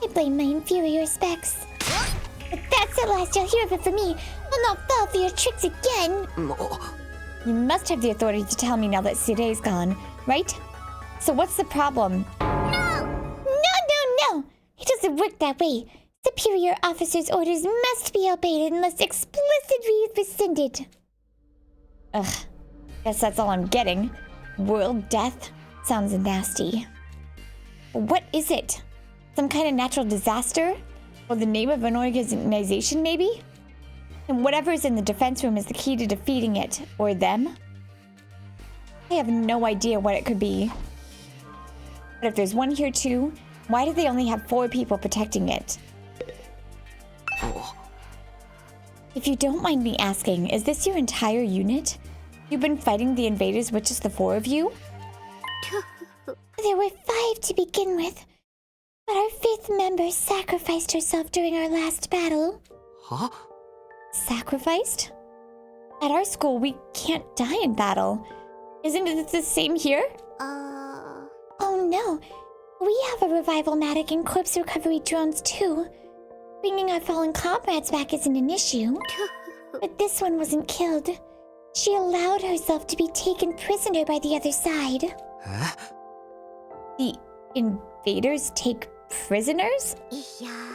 I blame my inferior specs. But that's the last you'll hear of it from me. I'll not fall for your tricks again.
You must have the authority to tell me now that Sire's gone, right? So what's the problem?
No. It doesn't work that way. Superior officers' orders must be obeyed unless explicitly rescinded.
Ugh. Guess that's all I'm getting. World death? Sounds nasty. What is it? Some kind of natural disaster? Or the name of an organization, maybe? And whatever's in the defense room is the key to defeating it. Or them? I have no idea what it could be. But if there's one here too, why do they only have 4 people protecting it? If you don't mind me asking, is this your entire unit? You've been fighting the invaders with just the 4 of you?
There were 5 to begin with, but our 5th member sacrificed herself during our last battle.
Huh?
Sacrificed? At our school, we can't die in battle. Isn't it the same here?
Oh no. We have a revival matic and corpse recovery drones too. Bringing our fallen comrades back isn't an issue. But this one wasn't killed. She allowed herself to be taken prisoner by the other side.
Huh?
The invaders take prisoners?
Yeah.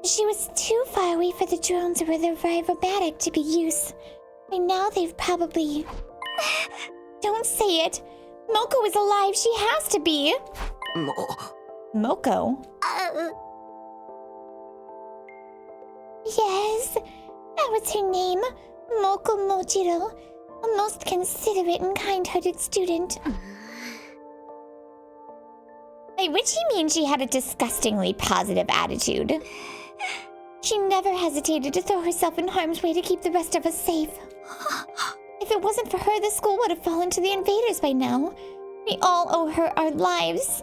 She was too far away for the drones or the revival matic to be used. By now they've probably...
Don't say it! Moko is alive, she has to be! Moko?
Yes, that was her name. Moko Mojiro. A most considerate and kind-hearted student.
By which you mean she had a disgustingly positive attitude.
She never hesitated to throw herself in harm's way to keep the rest of us safe. If it wasn't for her, the school would have fallen to the invaders by now. We all owe her our lives.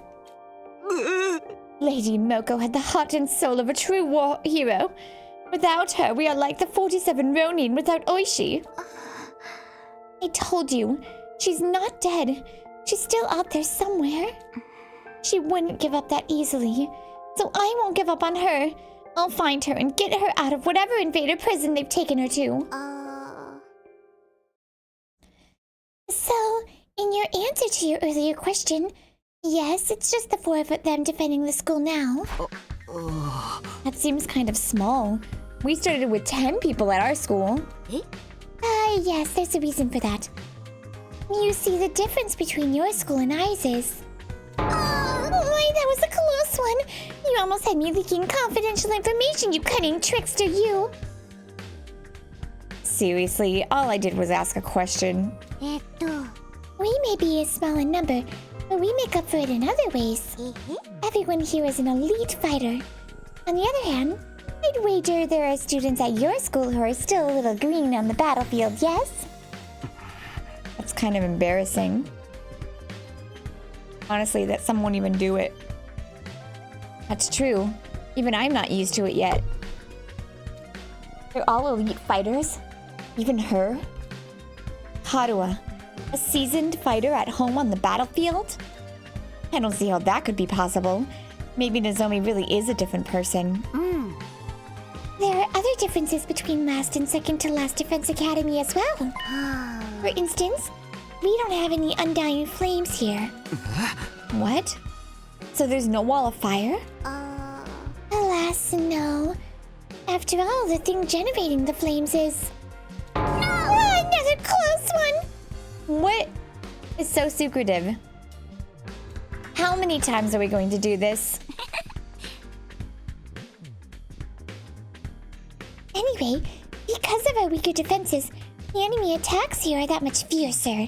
Lady Moko had the heart and soul of a true war hero. Without her, we are like the 47 Ronin without Oishi.
I told you, she's not dead. She's still out there somewhere. She wouldn't give up that easily, so I won't give up on her. I'll find her and get her out of whatever invader prison they've taken her to. So, in your answer to your earlier question, yes, it's just the 4 of them defending the school now.
That seems kind of small. We started with 10 people at our school.
Yes, there's a reason for that. You see, the difference between your school and ours is... Oh my, that was a close one! You almost had me leaking confidential information, you cunning trickster, you!
Seriously, all I did was ask a question.
We may be a small in number, but we make up for it in other ways. Everyone here is an elite fighter. On the other hand, I'd wager there are students at your school who are still a little green on the battlefield, yes?
That's kind of embarrassing. Honestly, that some won't even do it. That's true. Even I'm not used to it yet. They're all elite fighters? Even her? Haruha, a seasoned fighter at home on the battlefield? I don't see how that could be possible. Maybe Nozomi really is a different person.
There are other differences between last and second to last Defense Academy as well. For instance, we don't have any undying flames here.
What? So there's no wall of fire?
Alas, no. After all, the thing generating the flames is... Another close one!
What is so secretive? How many times are we going to do this?
Anyway, because of our weaker defenses, the enemy attacks here are that much fiercer.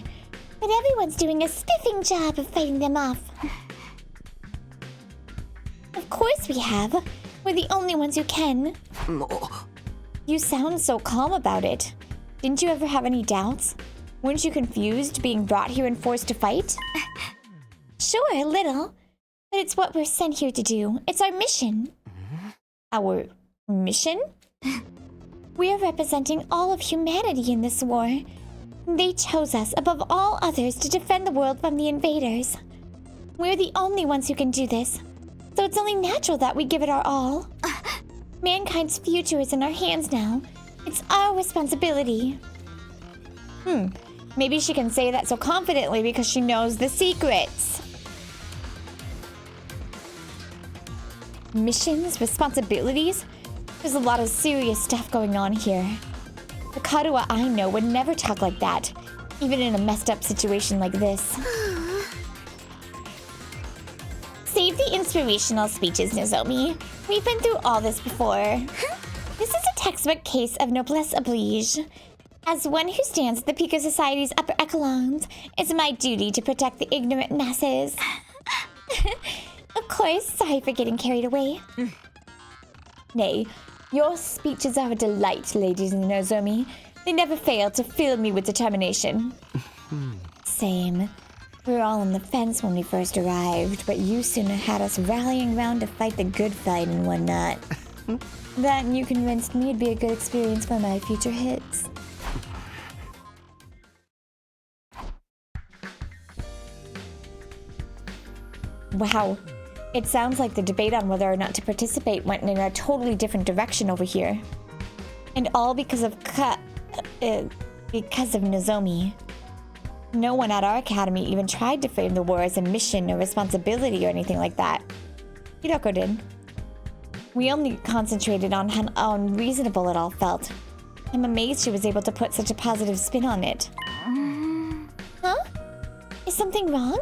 But everyone's doing a spiffing job of fighting them off.
Of course we have. We're the only ones who can. You sound so calm about it. Didn't you ever have any doubts? Weren't you confused being brought here and forced to fight?
Sure, a little. But it's what we're sent here to do. It's our mission.
Our mission?
We're representing all of humanity in this war. They chose us above all others to defend the world from the invaders. We're the only ones who can do this, so it's only natural that we give it our all. Mankind's future is in our hands now. It's our responsibility.
Maybe she can say that so confidently because she knows the secrets. Missions, responsibilities? There's a lot of serious stuff going on here. The Karua I know would never talk like that, even in a messed up situation like this.
Save the inspirational speeches, Nozomi. We've been through all this before. This is a textbook case of noblesse oblige. As one who stands at the peak of society's upper echelons, it's my duty to protect the ignorant masses. Of course, sorry for getting carried away.
Nay, your speeches are a delight, ladies and Nozomi. They never fail to fill me with determination.
Same.
We were all on the fence when we first arrived, but you sooner had us rallying round to fight the good fight and whatnot. That and you convinced me it'd be a good experience for my future hits. Wow. It sounds like the debate on whether or not to participate went in a totally different direction over here. And all because of Nozomi. No one at our academy even tried to frame the war as a mission or responsibility or anything like that. Hiroko did. We only concentrated on how unreasonable it all felt. I'm amazed she was able to put such a positive spin on it.
Huh? Is something wrong?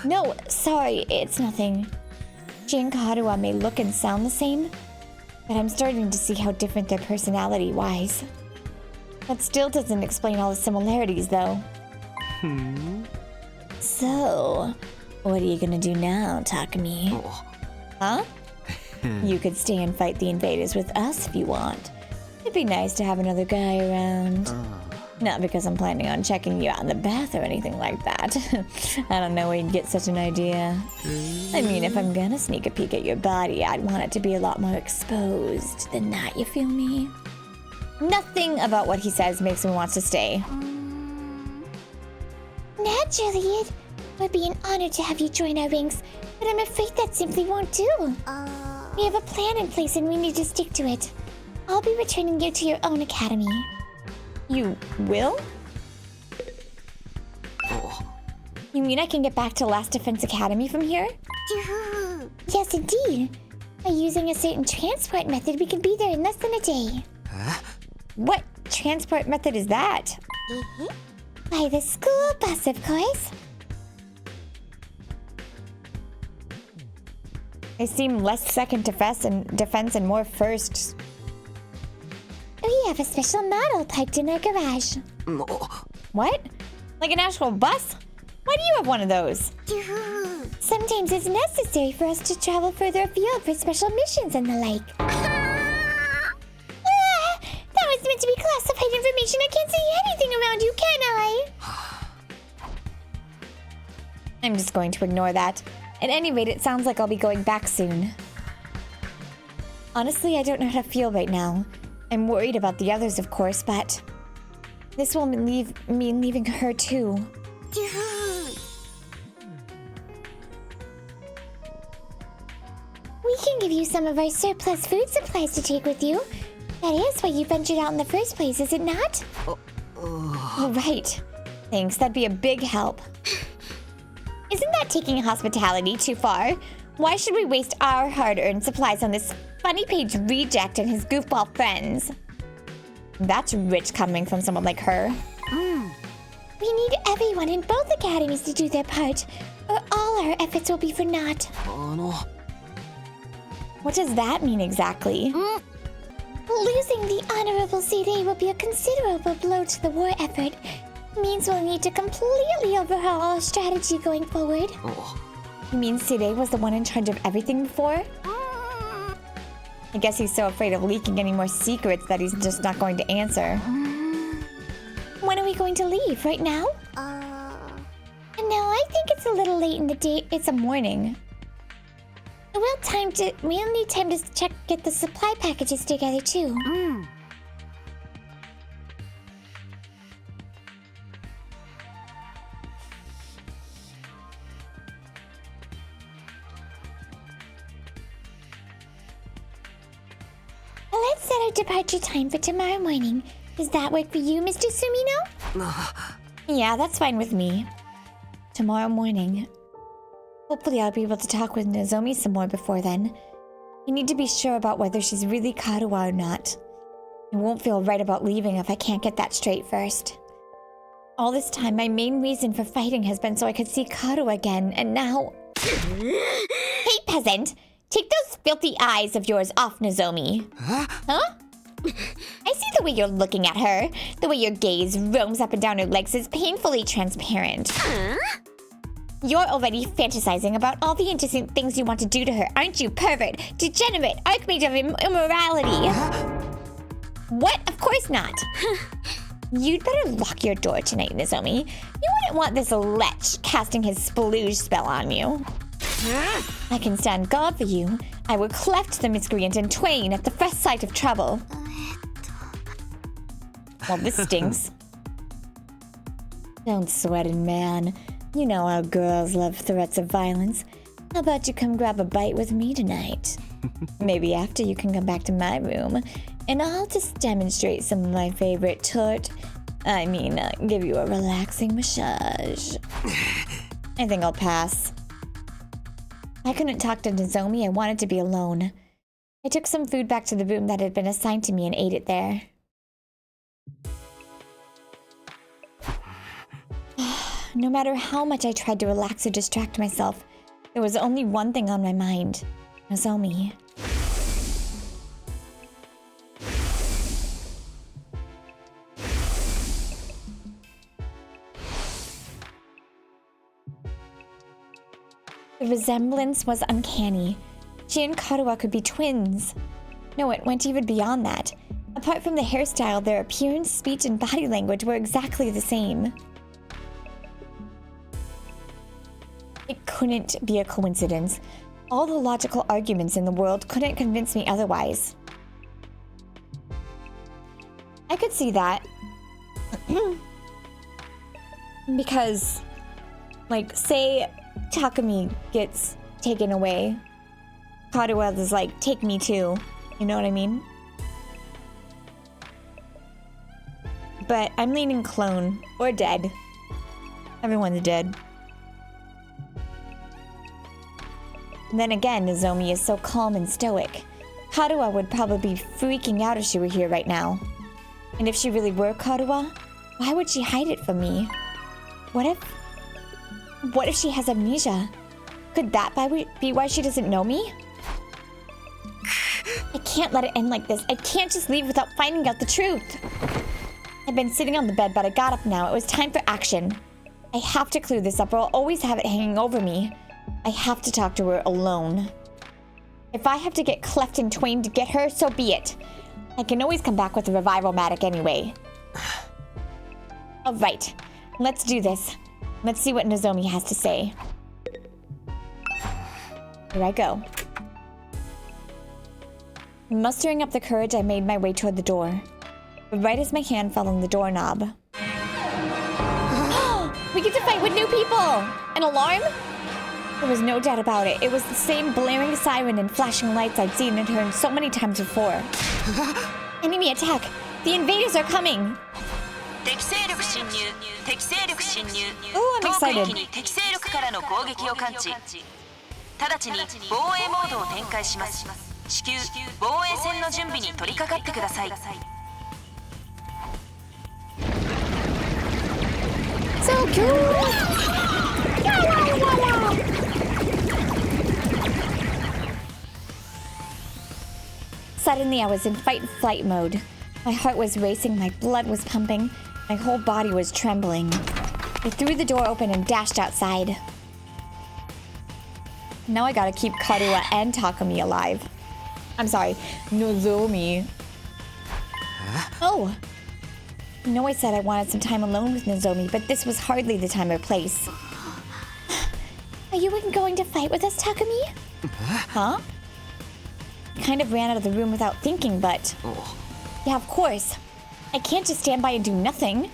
No, sorry, it's nothing. She and Kaharua may look and sound the same, but I'm starting to see how different they're personality-wise. That still doesn't explain all the similarities, though. So, what are you gonna do now, Takumi? Huh? You could stay and fight the invaders with us if you want. It'd be nice to have another guy around. Not because I'm planning on checking you out in the bath or anything like that. I don't know where you'd get such an idea. I mean, if I'm gonna sneak a peek at your body, I'd want it to be a lot more exposed than that, you feel me? Nothing about what he says makes me want to stay.
Naturally, it would be an honor to have you join our ranks, but I'm afraid that simply won't do. We have a plan in place and we need to stick to it. I'll be returning you to your own academy.
You will? You mean I can get back to Last Defense Academy from here?
Yes, indeed. By using a certain transport method, we can be there in less than a day.
What transport method is that?
By the school bus, of course.
They seem less second defense and more first.
We have a special model parked in our garage.
What? Like an actual bus? Why do you have one of those?
Sometimes it's necessary for us to travel further afield for special missions and the like. That was meant to be classified information. I can't see anything around you, can I?
I'm just going to ignore that. At any rate, it sounds like I'll be going back soon. Honestly, I don't know how to feel right now. I'm worried about the others, of course, but this will mean leaving her too.
We can give you some of our surplus food supplies to take with you. That is why you ventured out in the first place, is it not?
Right. Thanks, that'd be a big help. Isn't that taking hospitality too far? Why should we waste our hard-earned supplies on this funny page reject and his goofball friends? That's rich coming from someone like her.
We need everyone in both academies to do their part, or all our efforts will be for naught.
What does that mean exactly?
Losing the Honorable Sirei will be a considerable blow to the war effort. Means we'll need to completely overhaul our strategy going forward.
You mean Sirei was the one in charge of everything before? I guess he's so afraid of leaking any more secrets that he's just not going to answer.
When are we going to leave? Right now? No, I think it's a little late in the day.
It's a morning.
We'll need time to get the supply packages together too. Let's set our departure time for tomorrow morning. Does that work for you, Mr. Sumino?
Yeah, that's fine with me. Tomorrow morning. Hopefully I'll be able to talk with Nozomi some more before then. I need to be sure about whether she's really Karuwa or not. I won't feel right about leaving if I can't get that straight first. All this time, my main reason for fighting has been so I could see Karuwa again, and now... Hey, peasant! Take those filthy eyes of yours off Nozomi. Huh? I see the way you're looking at her. The way your gaze roams up and down her legs is painfully transparent. You're already fantasizing about all the interesting things you want to do to her, aren't you, pervert? Degenerate, archmage of immorality. What? Of course not. You'd better lock your door tonight, Nozomi. You wouldn't want this lech casting his splooge spell on you. I can stand guard for you. I will cleft the miscreant in twain at the first sight of trouble. Well, this stinks. Don't sweat it, man. You know how girls love threats of violence. How about you come grab a bite with me tonight? Maybe after you can come back to my room, and I'll just demonstrate some of my favorite give you a relaxing massage. I think I'll pass. I couldn't talk to Nozomi. I wanted to be alone. I took some food back to the room that had been assigned to me and ate it there. No matter how much I tried to relax or distract myself, there was only one thing on my mind. Nozomi. The resemblance was uncanny. She and Karuwa could be twins. No, it went even beyond that. Apart from the hairstyle, their appearance, speech, and body language were exactly the same. It couldn't be a coincidence. All the logical arguments in the world couldn't convince me otherwise. I could see that. Because, like, say Takumi gets taken away. Karuwa is like, take me too. You know what I mean? But I'm leaning clone. Or dead. Everyone's dead. And then again, Nozomi is so calm and stoic. Karuwa would probably be freaking out if she were here right now. And if she really were Karuwa, why would she hide it from me? What if she has amnesia? Could that be why she doesn't know me? I can't let it end like this. I can't just leave without finding out the truth. I've been sitting on the bed, but I got up now. It was time for action. I have to clear this up or I'll always have it hanging over me. I have to talk to her alone. If I have to get cleft in twain to get her, so be it. I can always come back with a revival-matic anyway. Alright, let's do this. Let's see what Nozomi has to say. Here I go. Mustering up the courage, I made my way toward the door. But right as my hand fell on the doorknob. We get to fight with new people! An alarm? There was no doubt about it. It was the same blaring siren and flashing lights I'd seen and heard so many times before. Enemy attack! The invaders are coming! Oh, I'm excited. So cool! Suddenly, I was in fight-flight mode. My heart was racing, my blood was pumping, my whole body was trembling. I threw the door open and dashed outside. Now I gotta keep Karuwa and Takumi alive. I'm sorry, Nozomi. Oh! I know I said I wanted some time alone with Nozomi, but this was hardly the time or place. Are you going to fight with us, Takumi? Huh? Kind of ran out of the room without thinking, but... Yeah, of course. I can't just stand by and do nothing.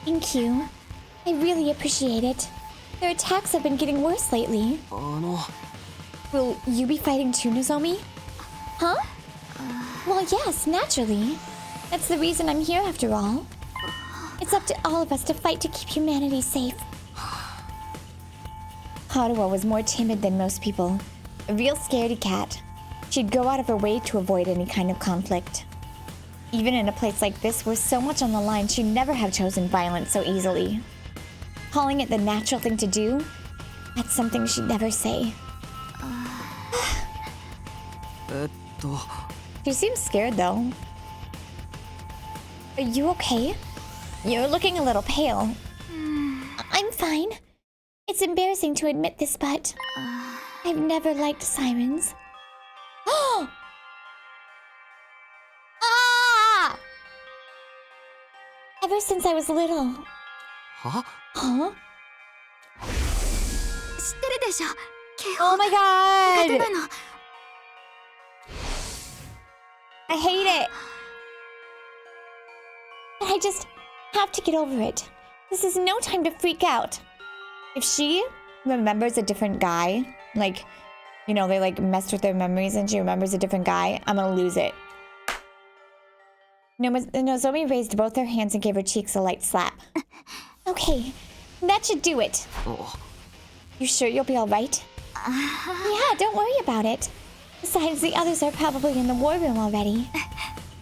Thank you. I really appreciate it. Their attacks have been getting worse lately. Will you be fighting too, Nozomi? Huh? Well, yes, naturally. That's the reason I'm here after all. It's up to all of us to fight to keep humanity safe.
Haruo was more timid than most people. A real scaredy cat. She'd go out of her way to avoid any kind of conflict. Even in a place like this where so much on the line, she'd never have chosen violence so easily. Calling it the natural thing to do, that's something she'd never say. She seems scared though.
Are you okay?
You're looking a little pale.
I'm fine. It's embarrassing to admit this, but I've never liked sirens. Ah! Ever since I was little.
Huh?
Huh?
知ってるでしょ。警
Oh
報
my
苦手
god!
なの。
I hate it!
But I just have to get over it. This is no time to freak out.
If she remembers a different guy, like, you know, they like messed with their memories and she remembers a different guy, I'm gonna lose it. Nozomi raised both her hands and gave her cheeks a light slap.
Okay, that should do it.
You sure you'll be alright?
Yeah, don't worry about it. Besides, the others are probably in the war room already.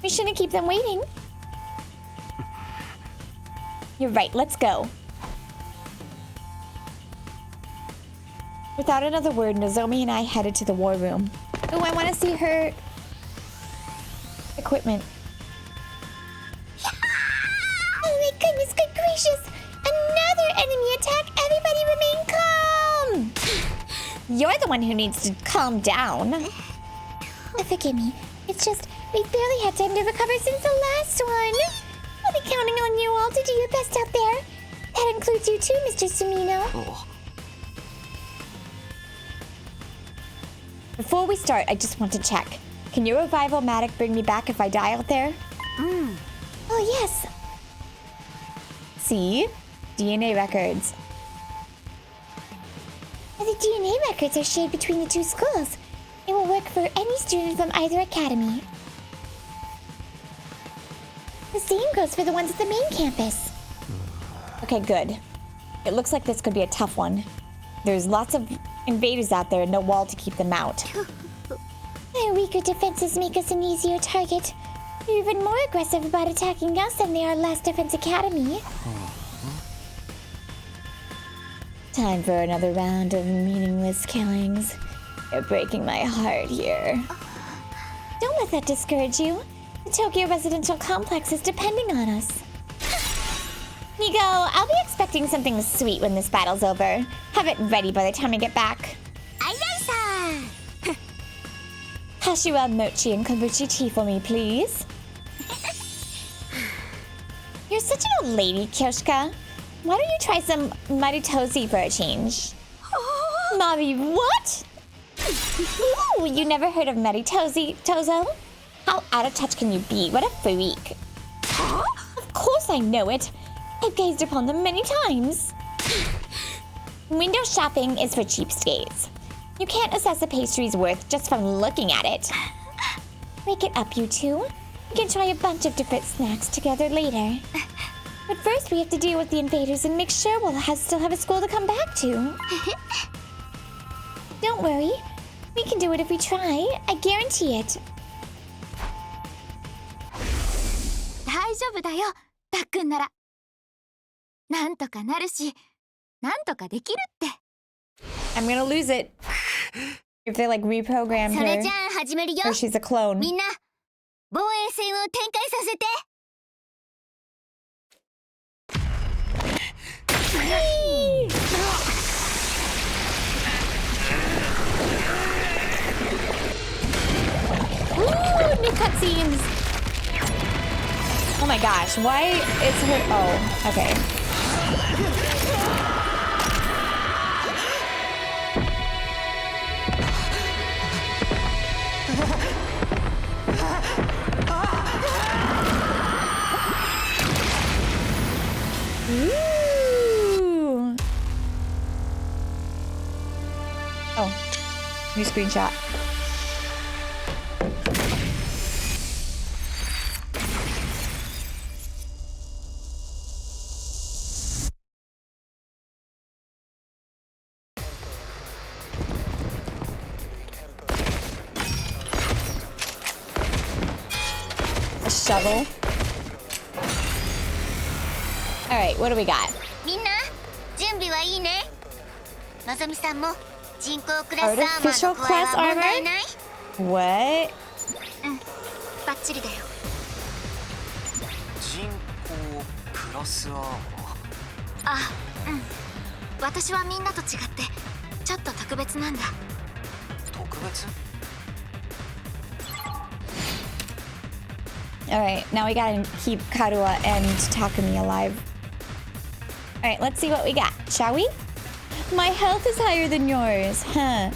We shouldn't keep them waiting.
You're right, let's go. Without another word, Nozomi and I headed to the war room. Oh, I want to see her equipment.
Oh my goodness, good gracious! Another enemy attack! Everybody remain calm!
You're the one who needs to calm down.
Forgive me. It's just, we've barely had time to recover since the last one. I'll be counting on you all to do your best out there. That includes you too, Mr. Sumino.
Before we start, I just want to check. Can your revival-matic bring me back if I die out there?
Oh yes.
See? DNA records.
The DNA records are shared between the two schools. It will work for any student from either academy. The same goes for the ones at the main campus.
Okay, good. It looks like this could be a tough one. There's lots of invaders out there and no wall to keep them out.
Their weaker defenses make us an easier target. They're even more aggressive about attacking us than they are Last Defense Academy.
Time for another round of meaningless killings. You're breaking my heart here.
Don't let that discourage you. The Tokyo residential complex is depending on us.
Nigo, I'll be expecting something sweet when this battle's over. Have it ready by the time I get back.
Aye-aye-sa!
Hashira mochi and kombucha tea for me, please. You're such an old lady, Kyoshika. Why don't you try some maritosi for a change? Mavi, what? Ooh, you never heard of maritosi, Tozo? How out of touch can you be? What a freak. Of course I know it. I've gazed upon them many times. Window shopping is for cheapskates. You can't assess a pastry's worth just from looking at it.
Wake it up, you two. We can try a bunch of different snacks together later. But first we have to deal with the invaders and make sure we'll still have a school to come back to. Don't worry. We can do it if we try. I guarantee it.
大丈夫だよ、たっくんなら。なんとかなるし、なんとかできるって。
I'm gonna lose it. If they like reprogram
それ
her,
じゃあ始めるよ。
or she's a clone.
みんな、防衛戦を展開させて。
Ooh, new cutscenes. Oh my gosh, why is her... Oh, okay. New screenshot. A shovel. All right, what do we got?
みんな準備はいいね。のぞみさんも人工クラスアーマー
Artificial
の加え
class
は問題
armor?
ない？
What?
バッチリだよ。
人工クラスアーマー。
あ、うん。私はみんなと違ってちょっと特別なんだ。
特別？
All right, now we gotta keep Karua and Takumi alive. All right, let's see what we got, shall we? My health is higher than yours, huh?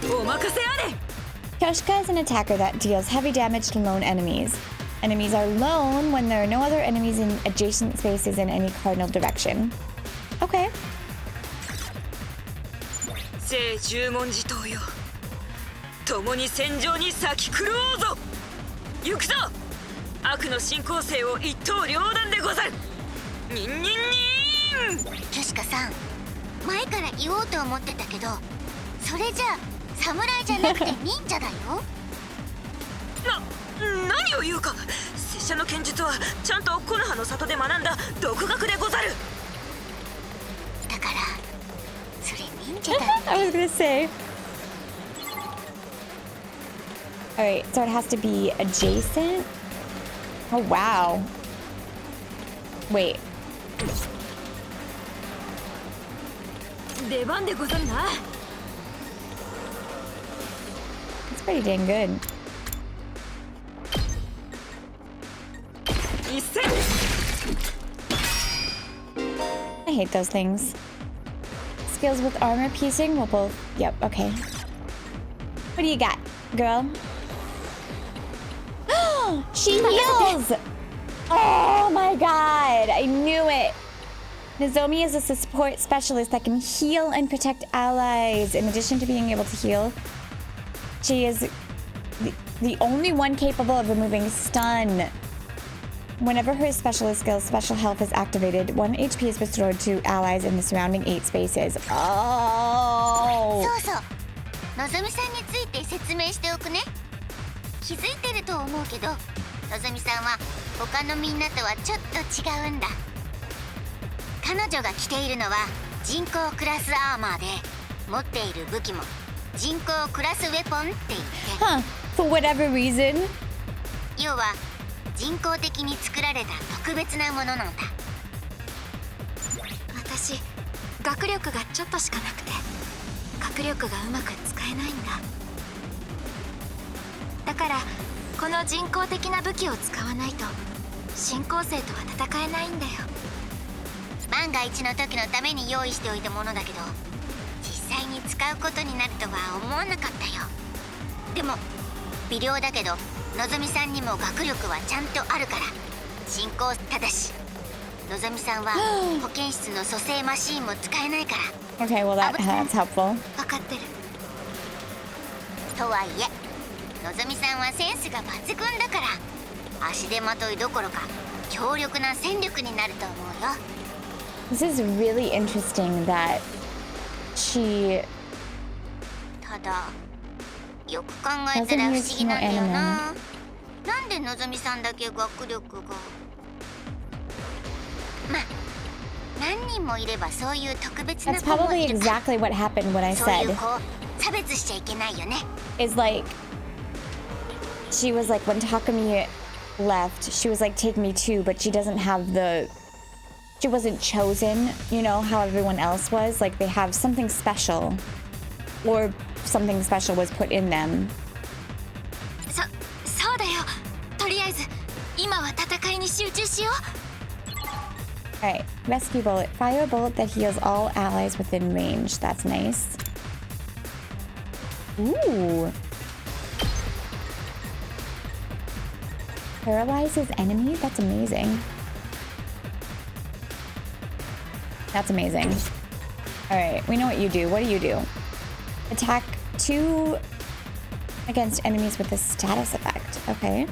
お任せあれ。
Kyoshika is an attacker that deals heavy damage to lone enemies. Enemies are lone when there are no other enemies in adjacent spaces in any cardinal direction. Okay.
聖十文字刀よ。共に戦場に咲き狂おうぞ。行くぞ。悪の進行性を一刀両断でござる。ニンニンニン。
キョシカさん、前から言おうと思ってたけど、それじゃ侍じゃなくて忍者だよ。
何を言うか。拙者の剣術はちゃんと木の葉の里で学んだ独学でござる。
だからそれ忍者だ。
I was gonna say. All right, so it has to be adjacent. Oh wow. Wait.
出番でござるな。
It's pretty dang good.
一戦。
I hate those things. Skills with armor piercing will both. Yep, okay. What do you got, girl? She heals! Oh my god, I knew it! Nozomi is a support specialist that can heal and protect allies. In addition to being able to heal, she is the only one capable of removing stun. Whenever her specialist skill special health is activated, 1 HP is restored to allies in the surrounding 8 spaces. Oh!
そうそう。のぞみさんについて説明しておくね。気づいてると思うけど、のぞみさんは他のみんなとはちょっと違うんだ。彼女が着ているのは人工クラスアーマーで、持っている武器も人工クラスウェポンって言って、
Huh, for whatever reason.
要は人工的に作られた特別なものなんだ。私、学力がちょっとしかなくて、学力がうまく使えないんだ。だからこの人工的な武器を使わないと進行生とは戦えないんだよ。万が一の時のために用意しておいたものだけど、実際に使うことになるとは思わなかったよ。でも微量だけど、のぞみさんにも学力はちゃんとあるから進行。ただしのぞみさんは保健室の蘇生マシーンも使えないから。
Okay, well that's helpful.
分かってる。とはいえのぞみさんはセンスが抜群だから、足手まといどころか強力な戦力になると思うよ。
This is really interesting that she
ただよく考えたら不思議なんだよな。なんでのぞみさんだけ学力が。まあ何人もいればそういう特別な
That's
子も
probably
いるから、
exactly what happened when I
そういう
said
子を差別しちゃいけないよね。
is like she was like when Takumi left, she was like take me too, but she doesn't have the, she wasn't chosen, you know, how everyone else was. Like they have something special, or something special was put in them.
そうだよ。とりあえず今は戦いに集中しよう。
Alright, rescue bullet. Fire a bullet that heals all allies within range. That's nice. Ooh. Paralyzes enemies? That's amazing. That's amazing. Alright, we know what you do. What do you do? Attack 2 against enemies with a status effect. Okay.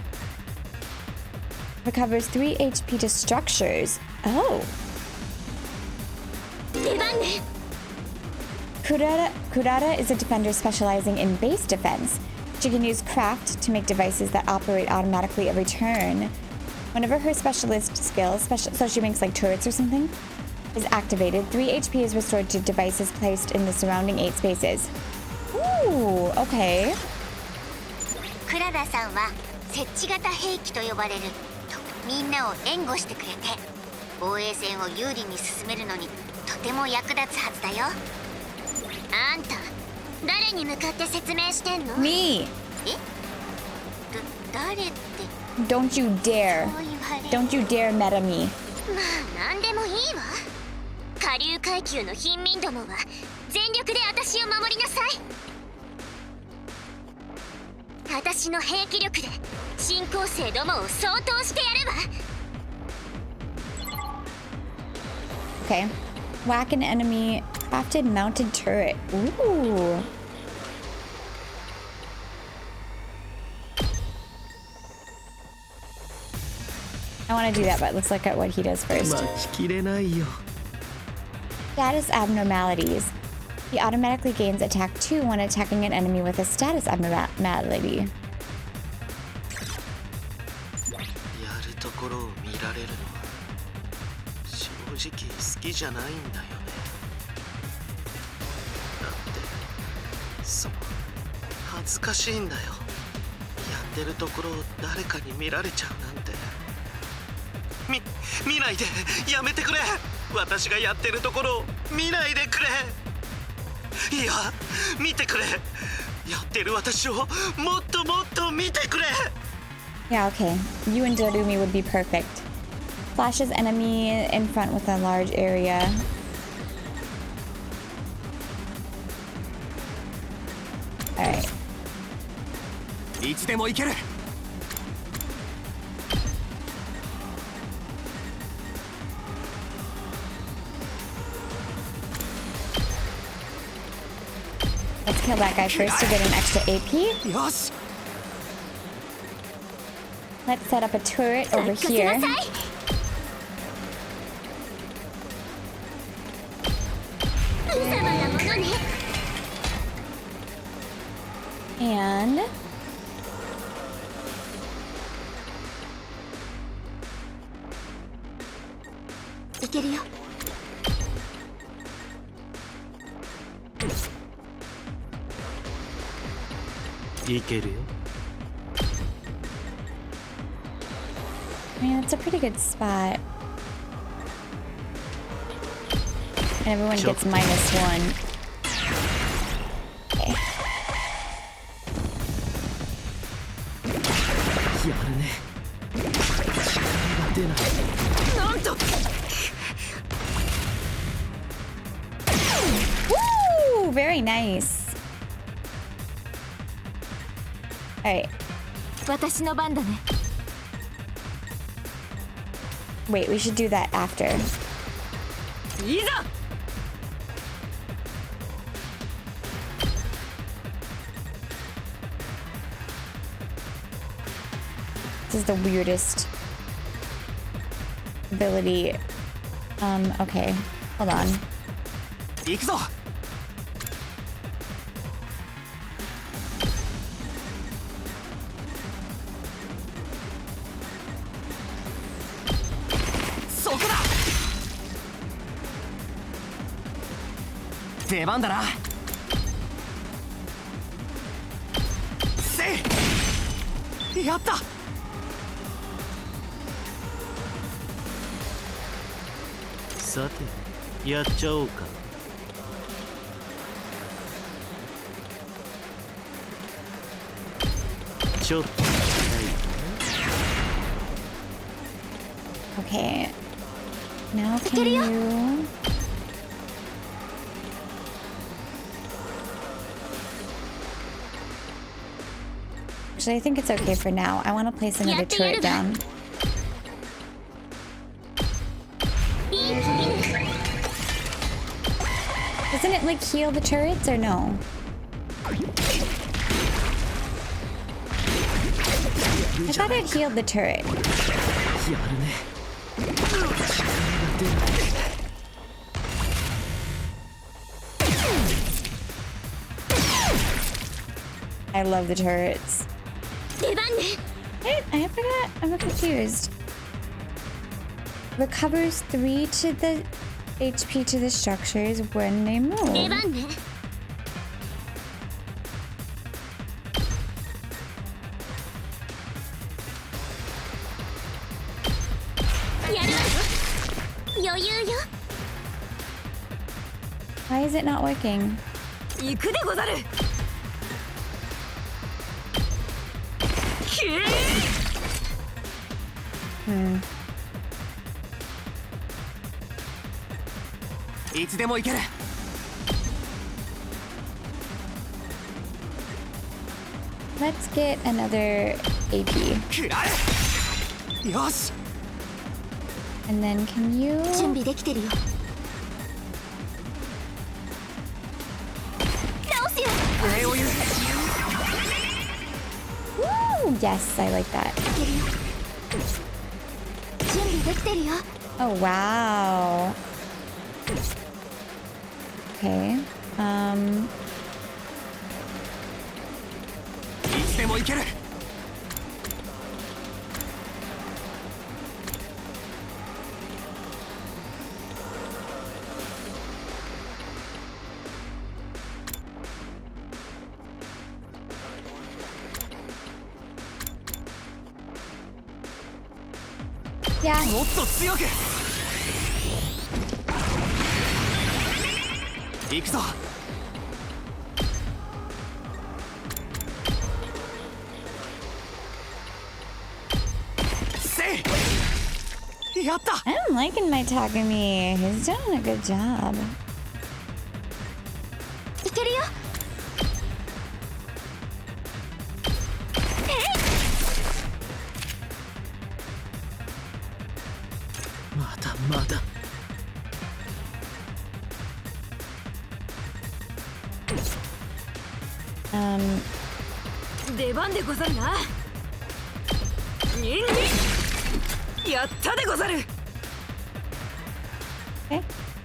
Recovers 3 HP to structures. Oh. Kurara is a defender specializing in base defense. She can use craft to make devices that operate automatically every turn. Whenever her specialist skill, so she makes like turrets or something, is activated, 3 HP is restored to devices placed in the surrounding 8 spaces. Ooh, okay.
クララさんは設置型兵器と呼ばれるみんなを援護してくれて防衛戦を有利に進めるのにとても役立つはずだよ。あんた誰に向かって説明してんの？
Me!
誰って
Don't you dare. Don't you dare meta me.
まあ何でもいいわ。下流階級の貧民どもは全力で私を守りなさい。私の兵器力で新興生どもを掃討してやるわ。
Okay. Whack an enemy. Crafted mounted turret. Ooh. I want to do that, but let's look at what he does first. Status abnormalities. He automatically gains attack 2 when attacking an enemy with a status abnormality. Yeah, okay. You and Dorumi would be perfect. Flashes enemy in front with a large area. Alright.
いつでも行ける。
Let's kill that guy first to get an extra AP.
Yes.
Let's set up a turret over here. And I mean, it's a pretty good spot. And everyone gets -1. Okay. Woo! Very nice. Alright. Wait, we should do that after. This is the weirdest ability. Okay. Hold on.
行くぞ。 出番だな。せい。やった。
さて、やっちゃおうか。ちょっと。
Okay. Now can you? Actually, I think it's okay for now. I want to place another turret down. Doesn't it like heal the turrets or no? I thought it healed the turret. I love the turrets. Wait, I forgot. I'm confused. Recovers 3 to the HP to the structures when they move. Why is it not working? Let's get another AP. And then can you... Woo! Yes, I like that. Oh, wow. Okay. Yeah. I'm liking my Takumi. He's doing a good job.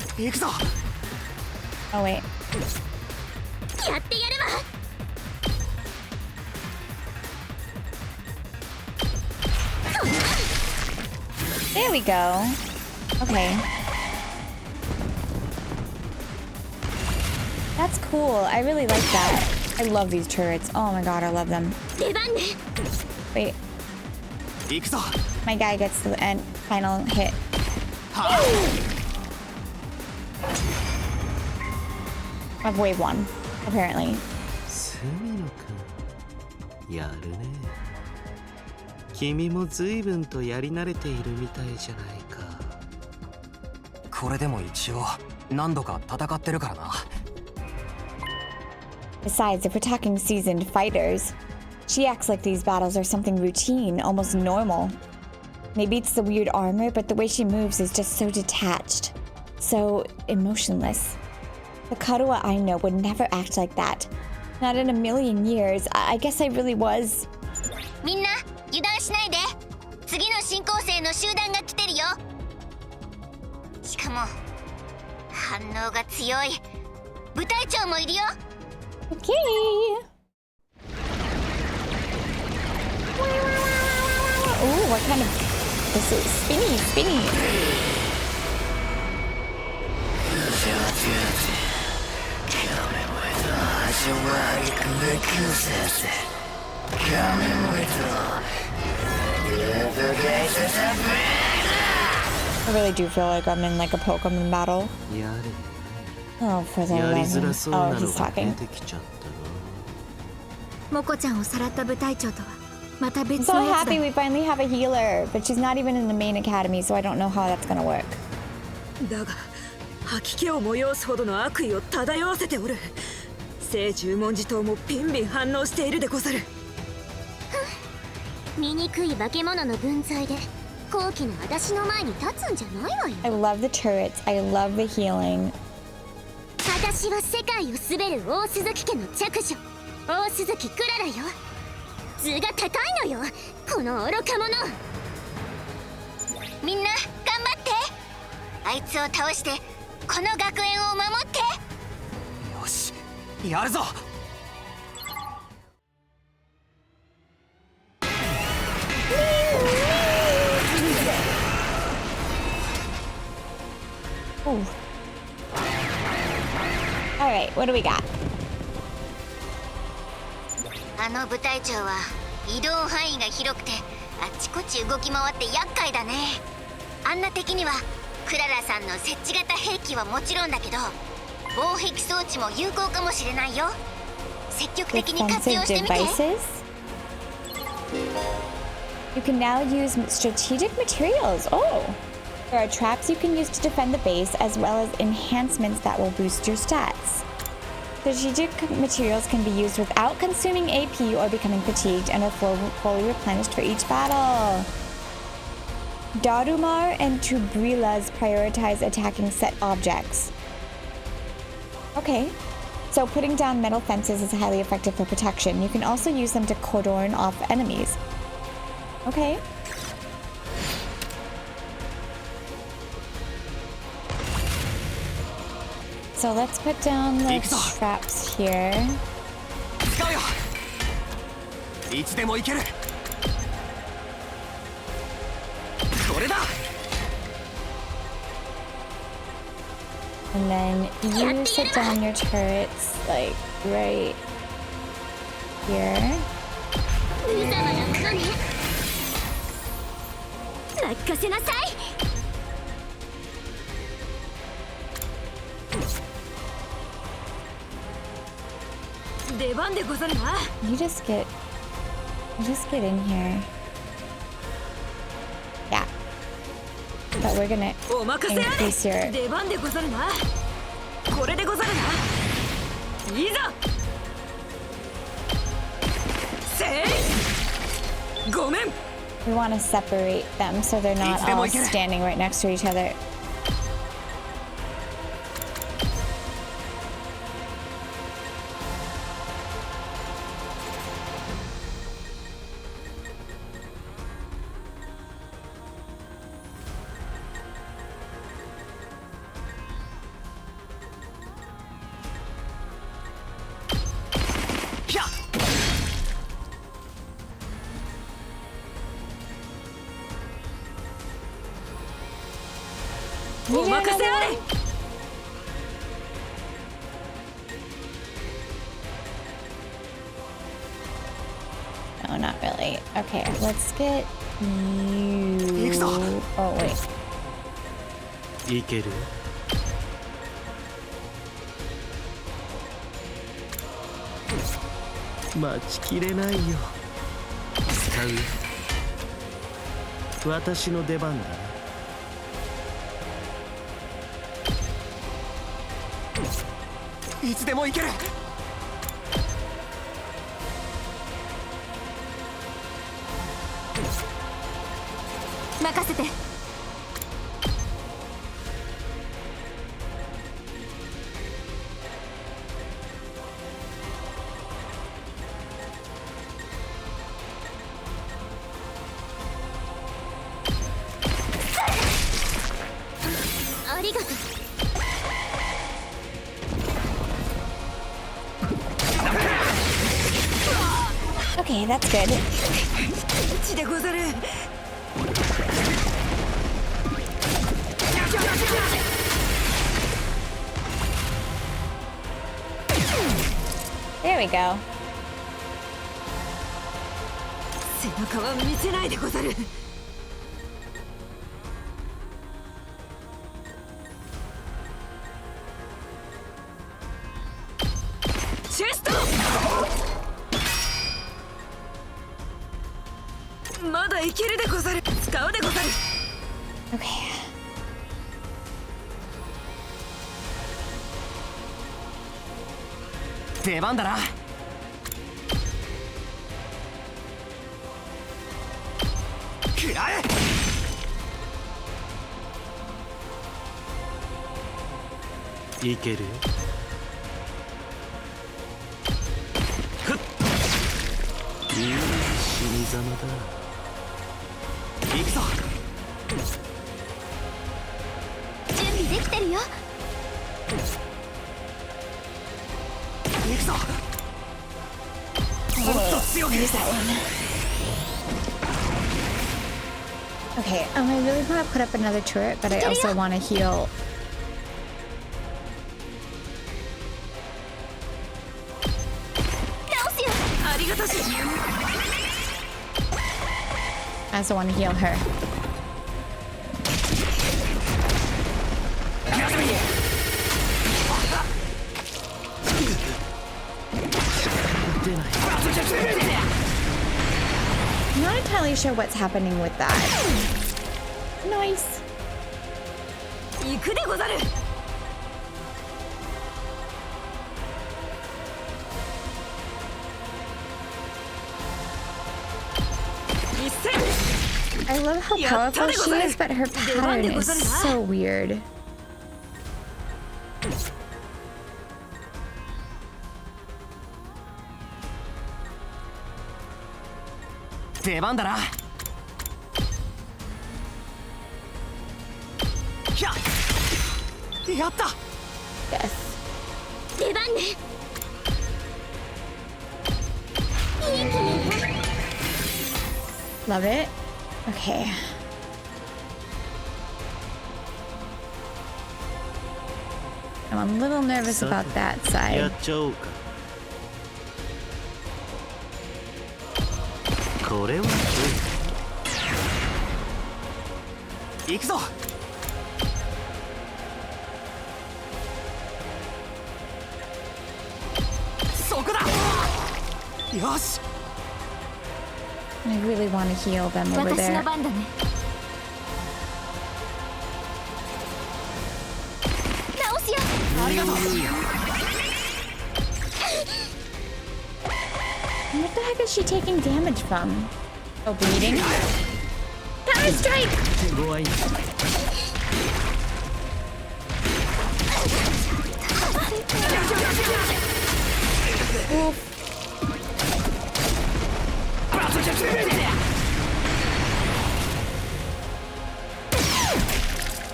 Okay. Oh wait. There we go. Okay. That's cool. I really like that. I love these turrets. Oh my god, I love them. Wait. My guy gets to the end. Final hit. Of wave 1, apparently.
やるね。君も随分とやり慣れているみたいじゃないか。
これでも一応何度か戦ってるからな。
Besides, if we're talking seasoned fighters, she acts like these battles are something routine, almost normal. Maybe it's the weird armor, but the way she moves is just so detached, so emotionless. The Karuha I know would never act like that. Not in a million years. I guess I really was.
みんな油断しないで。次の新構成の集団が来てるよ。しかも反応が強い部隊長もいるよ。
Okay. Ooh, what kind of... This is spinny. I really do feel like I'm in like a Pokemon battle. Oh, for the love of... Oh, he's talking. I'm so happy we finally have a healer, but she's not even in the main academy, so I don't know how that's gonna work.
だが吐き気を催すほどの悪意を漂わせておる。聖十文字塔もピンピン反応しているでござる。
醜い化け物の分際で高貴な私の前に立つんじゃないわよ。
I love the turrets. I love the healing.
た私は世界を滑る大鈴木家の嫡女、大鈴木クララよ。図が高いのよ、この愚か者。みんな頑張って。あいつを倒してこの学園を守って。
よし、やるぞ。
Ooh. Alright, what do we got?
あの部隊長は移動範囲が広くてあっちこっち動き回って厄介だね。あんな敵にはクララさんの設置型兵器はもちろんだけど防壁装置も有効かもしれないよ。積極的に活用してみて。
You can now use strategic materials. Oh! There are traps you can use to defend the base, as well as enhancements that will boost your stats. Strategic materials can be used without consuming AP or becoming fatigued and are fully replenished for each battle. Darumar and Tubrilas prioritize attacking set objects. Okay. So putting down metal fences is highly effective for protection. You can also use them to cordon off enemies. Okay. So let's put down the traps here. And then you set down your turrets, like, right here.
任せなさい。
出番でござるな。
You just get in here. Yeah. But we're gonna
お任せあれ。
increase your
出番でござるな。これでござるな。いざ。せい。ごめん。
We want to separate them so they're not all standing right next to each other. No, not really. Okay, let's get you. Oh, wait.
いける？待ちきれないよ。使う。私の出番だな。
いつでも行ける。
任せて。
ありがとう。
Okay, that's good.
ちでござる。
There we go.
背中は見せないでござる。チェスト。まだいけるでござる。使うでござる。
Okay.
出番だな。食らえ。
いける？様だ。
行くぞ。
準備できてるよ。
行くぞ。もっと強く。
Okay, I really want to put up another turret, but I also want to heal. I also want to heal her. I'm not entirely sure what's happening with that. Nice.
行くでござる。
I love how powerful she is, but her pattern is so weird.
出番だな。やった。
Yes.
出番ね。
Love it. Okay. I'm a little nervous about that
や
side.
っちゃおうか。これは
行くぞ。そこだ。よし。
I really want to heal them over
私の
there.
番だね。直すよ。
ありがとう。
What the heck is she taking damage from? Oh, bleeding? Counter strike!
ご愛。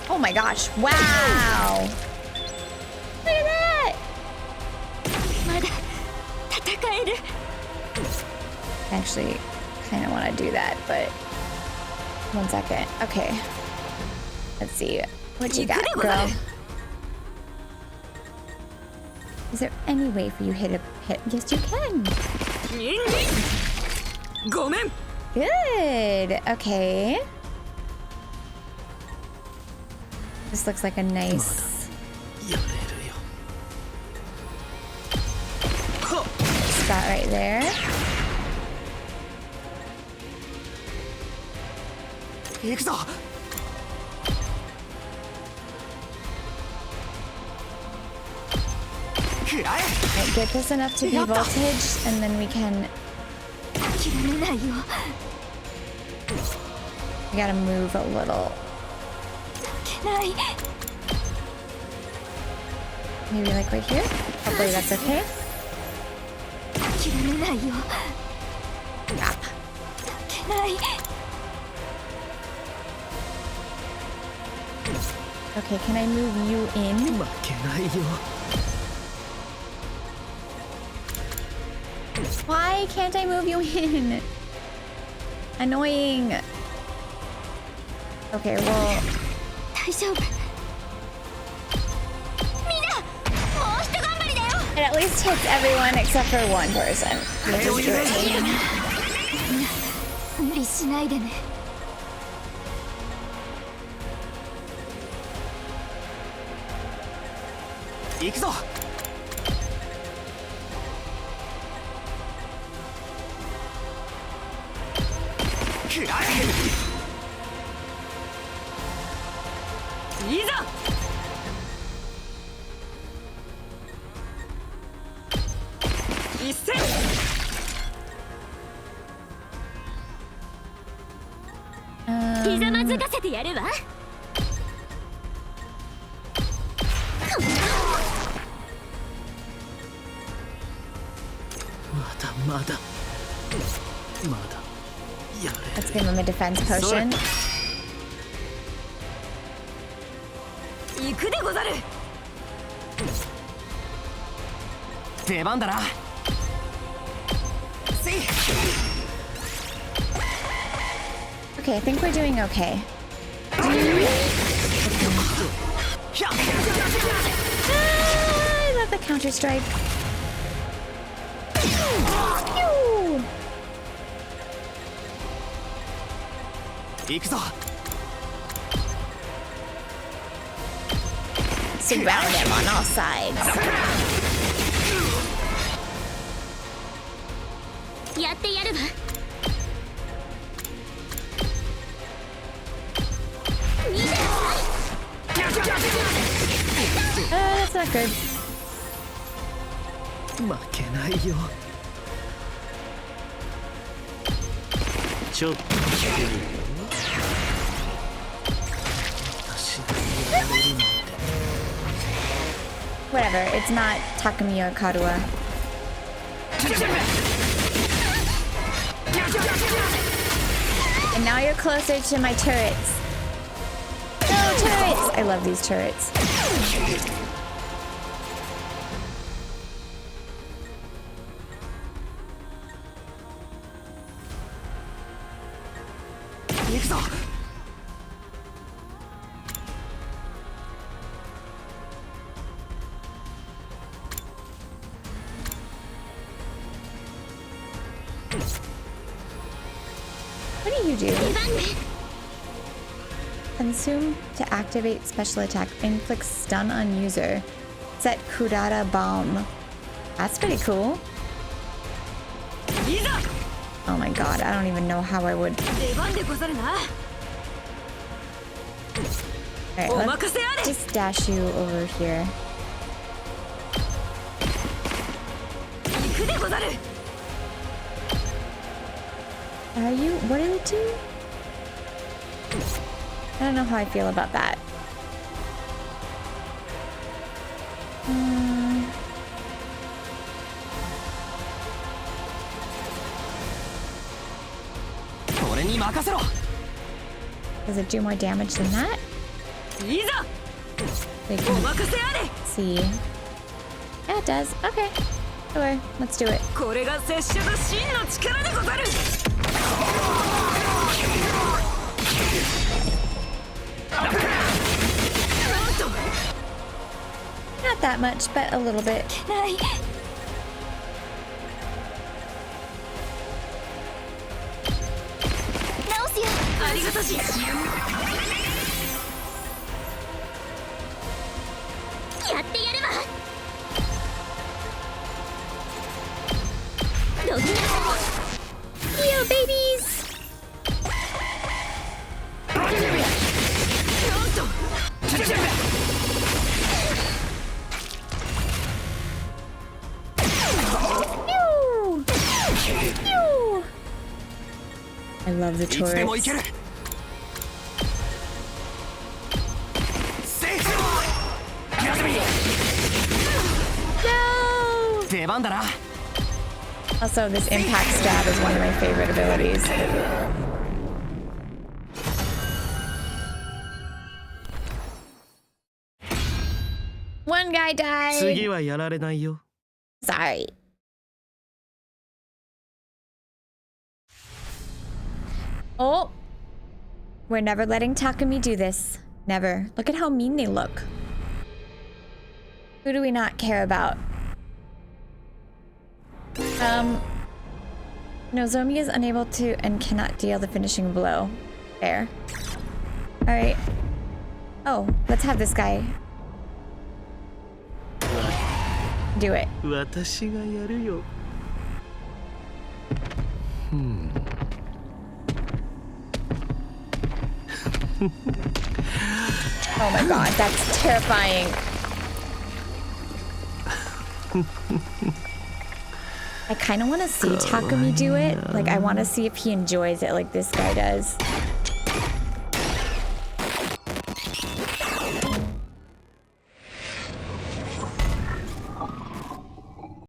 Oh my gosh! Wow! Look at that!
まだ戦える。
I actually kind of want to do that, but one second. Okay. Let's see. What you got, girl? Is there any way for you hit a hit? Yes, you can.
ごめん。
Good. Okay. This looks like a nice
やれるよ。
spot right there.
行くぞ。
Right, get this enough to be voltage, and then we can.
諦めないよ。
We gotta move a little.
ない。
Maybe like right here. Hopefully that's okay.
諦めないよ。
Ah.
ない。
Okay, can I move you in?
負けないよ。
Why can't I move you in? Annoying. Okay, well.
大丈夫。みんな、もうひと頑張りだよ。
It at least hits everyone except for one person, which is great.
無理しないでね。
行くぞ。
いざ。一戦。
ひざまずかせてやるわ。
まだまだ。まだ。
Let's give him a defense potion.
行くでござる。
出番だな。せい。
Okay, I think we're doing okay. I love the counter strike. Pew!
行くぞ。
Surround him on all sides.
やってやるわ。
That's not good.
負けないよ。ちょっと待ってるよ。私がやられるなんて。
Whatever, it's not Takumi or Karua. And now you're closer to my turrets. No turrets! I love these turrets. What do you do? Consume to activate special attack. Inflict stun on user. Set Kurara bomb. That's pretty cool. Oh my god, I don't even know how I would. Alright, let's just dash you over here. Are you? What do you do? I don't know how I feel about that. Does it do more damage than that? Let's see. Yeah, it does. Okay. Sure. Let's do it. Not that much, but a little bit. Yo, babies! I love the turrets. No! Also, this impact stab is one of my favorite abilities. One guy died.
次はやられないよ。
Sorry. Oh, we're never letting Takumi do this. Never. Look at how mean they look. Who do we not care about? Nozomi is unable to and cannot deal the finishing blow. Fair. Alright. Oh, let's have this guy do it.
私がやるよ。
Oh my god, that's terrifying. I kind of want to see Takumi do it. Like, I want to see if he enjoys it like this guy does.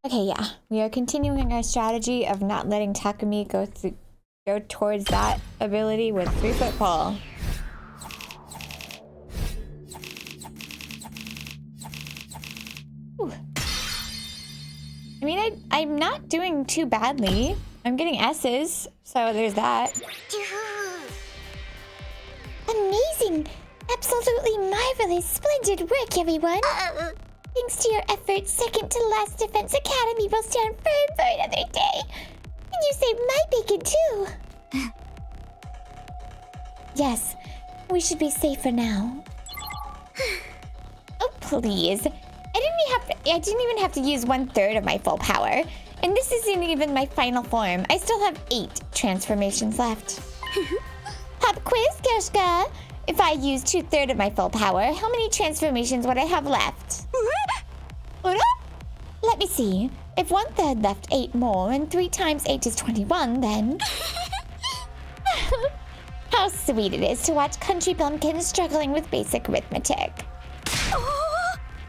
Okay, yeah. We are continuing our strategy of not letting Takumi go through go towards that ability with 3-foot pole. Ooh. I mean, I'm not doing too badly. I'm getting S's, so there's that.
Amazing! Absolutely marvelous! Splendid work, everyone! Thanks to your efforts, second to last Defense Academy will stand firm for another day. And you saved my bacon, too! Yes, we should be safer now. Oh, please. I didn't even have to use 1/3 of my full power. And this isn't even my final form. I still have 8 transformations left. Pop quiz, Koshka! If I use 2/3 of my full power, how many transformations would I have left? Let me see. If 1/3 left 8 more, and 3 times 8 is 21, then... How sweet it is to watch country bumpkins struggling with basic arithmetic.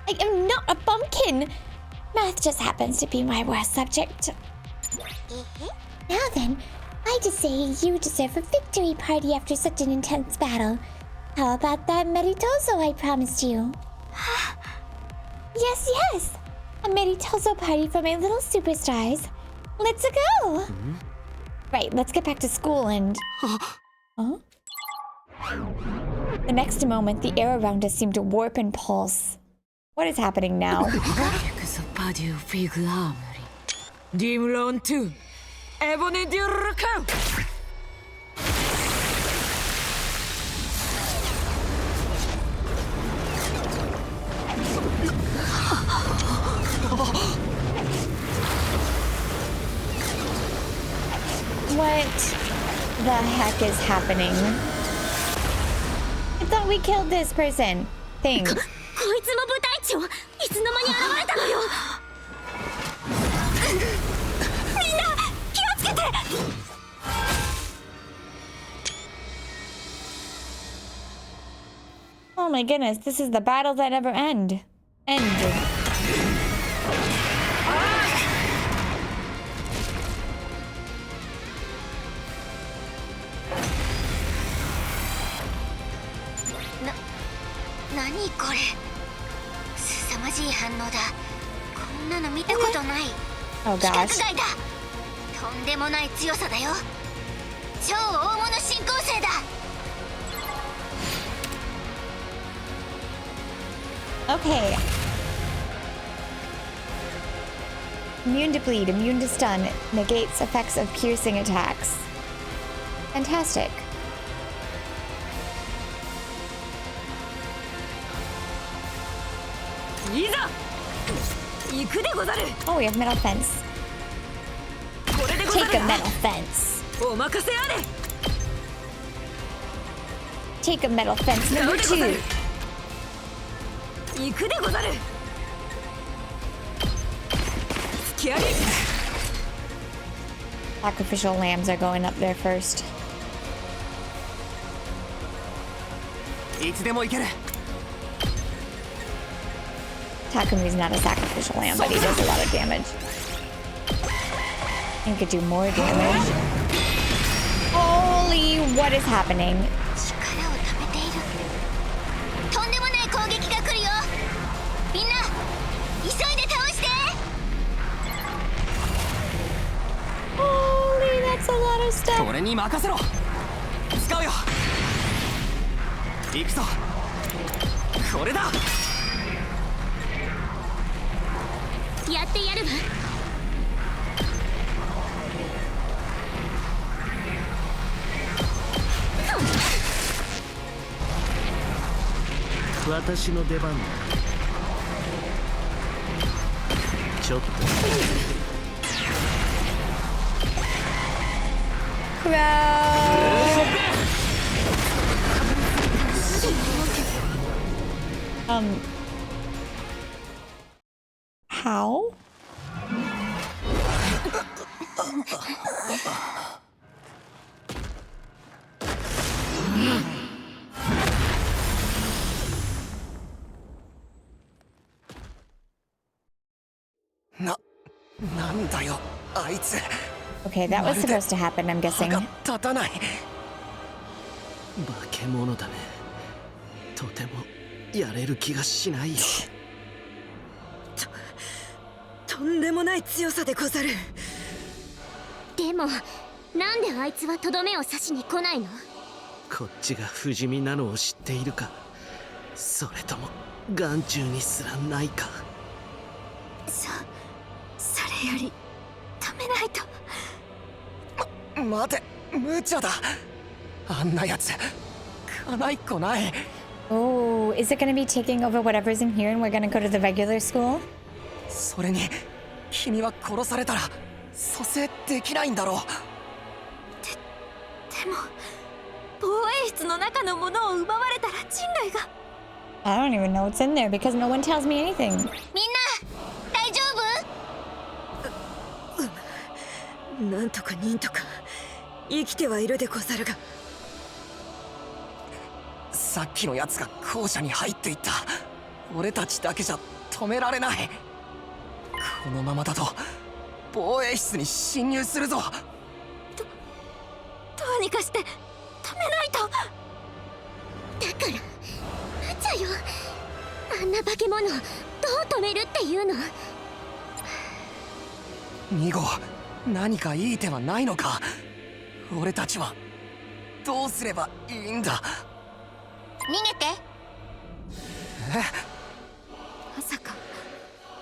I am not a bumpkin! Math just happens to be my worst subject. Now then, I just say you deserve a victory party after such an intense battle. How about that meritoso I promised you? Yes, yes! A meritoso party for my little superstars. Let's go! Right, let's get back to school and... Huh? The next moment, the air around us seemed to warp and pulse. What is happening now? What the heck is happening? I thought we killed this person. Thing.
こいつも部隊長、いつの間に現れたのよ。みんな気をつけて。
Oh my goodness, this is the battle that never ended.
何これ凄まじい反応だこんなの見たことない
Oh
規
gosh.
格外だとんでもない強さだよ超大物進行生だ
Okay. Immune to bleed, immune to stun, negates effects of piercing attacks. Fantastic. Oh, we have metal fence. Take a metal fence. Take a metal fence number 2. Sacrificial lambs are going up there first.
いつでも行ける
Takumi's not a sacrificial lamb, but he does a lot of damage. He could do more damage. Holy, what is happening?
力を貯めているとんでもない攻撃が来るよみんな急いで倒して
Holy, that's a lot of stuff.
俺に任せろ使うよ行くぞこれだ
やってやるわ
私の出番だちょっと
How?
なんだよあいつ
Okay, that was supposed to happen, I'm
歯
guessing.
が立たない。
化け物だね。とてもやれる気がしないよ。
とんでもない強さでござる。
でもなんであいつはとどめを刺しに来ないの？
こっちが不死身なのを知っているか、それとも眼中にすらないか。
それより止めないと。
待て、無茶だ。あんなやつ叶いっこない。
Oh, is it gonna be taking over whatever's in here and we're gonna go to the regular school?
それに君は殺されたら蘇生できないんだろう。
でも防衛室の中のものを奪われたら人類が。
I don't even know what's in there because no one tells me anything.
みんな大丈夫？
なんとか忍とか生きてはいるでござるが。
さっきのやつが校舎に入っていった。俺たちだけじゃ止められない。このままだと防衛室に侵入するぞ。
どうにかして止めないと。
だから無茶よ。あんな化け物どう止めるっていうの
2号、何かいい手はないのか。俺たちはどうすればいいんだ。
逃げて。
まさか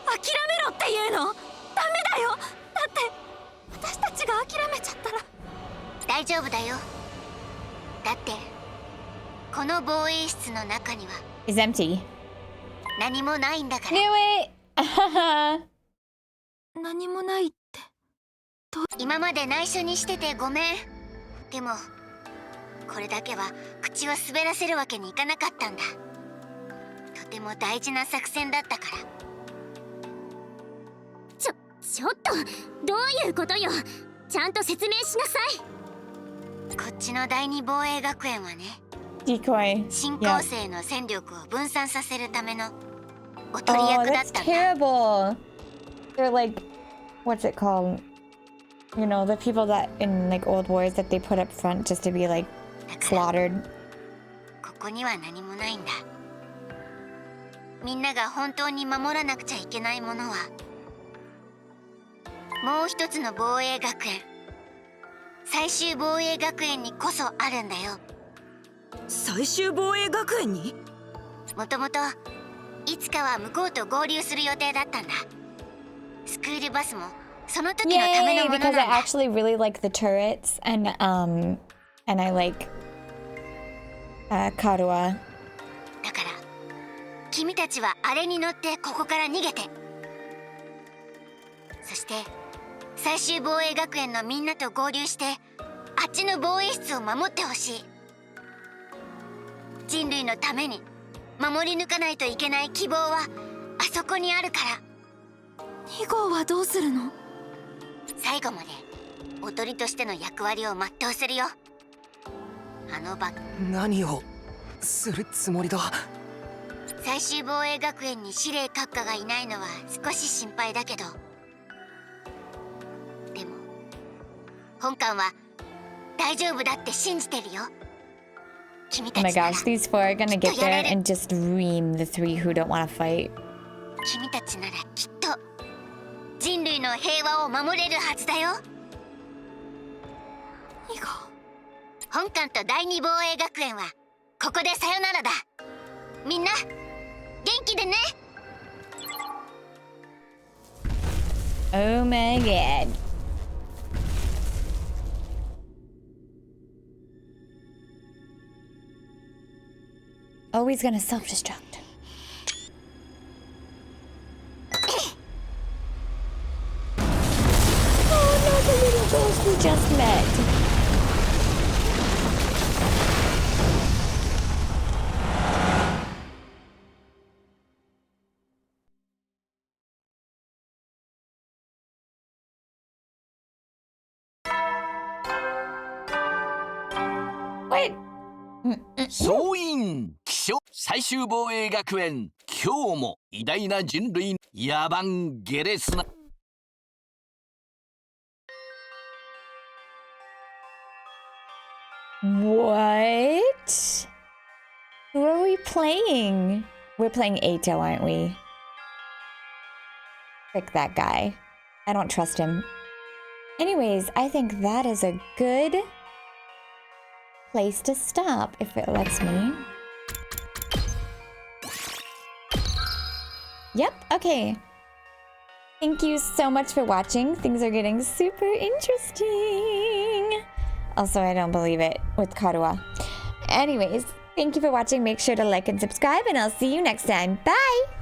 諦めろっていうの？ダメだよ。だって私たちが諦めちゃったら。
大丈夫だよ。だってこの防衛室の中には
It's empty.
何もないんだから。
Knew it!
何もないって。
今まで内緒にしててごめん。でもこれだけは口を滑らせるわけにいかなかったんだ。とても大事な作戦だったから。ちょっとどういうことよ。ちゃんと説明しなさい。こっちの第二防衛学園はね、
Decoy.
新校
Yeah.
生の戦力を分散させるためのおとり
Oh,
役だっ
that's
たんだ。
terrible. They're like, what's it called? You know, the people that in like old wars that they put up front just to be like
だから
slaughtered.
ここには何もないんだ。みんなが本当に守らなくちゃいけないものはもう一つの防衛学園、最終防衛学園にこそあるんだよ。
最終防衛学園に？
もともといつかは向こうと合流する予定だったんだ。スクールバスもその時のための
Yay!
ものなん
Because I
だ。
actually really like the turrets and I like Karua.
だから君たちはあれに乗ってここから逃げて、そして最終防衛学園のみんなと合流してあっちの防衛室を守ってほしい。人類のために守り抜かないといけない希望はあそこにあるから。
2号はどうするの？
最後までおとりとしての役割を全うするよ。あの場。
何をするつもりだ。
最終防衛学園に司令閣下がいないのは少し心配だけど、でも本館は大丈夫だって信じてるよ。君
Oh
た
my
ちなら
gosh, these four are gonna get there and just ream the three who don't want to fight.
君たちならきっと人類の平和を守れるはずだよ。
2号。
本館と第二防衛学園はここでさよならだ。みんな元気でね。
Oh my god. Oh, he's gonna self-destruct. Oh no, the little ghost we just met. Wait.
総員起床最終防衛学園、今日も偉大な人類野蛮下劣な
What? Who are we playing? We're playing Ato, aren't we? Frick that guy. I don't trust him. Anyways, I think that is a good place to stop if it lets me. Yep, okay. Thank you so much for watching. Things are getting super interesting. Also, I don't believe it with Karuha. Anyways, thank you for watching. Make sure to like and subscribe, and I'll see you next time. Bye!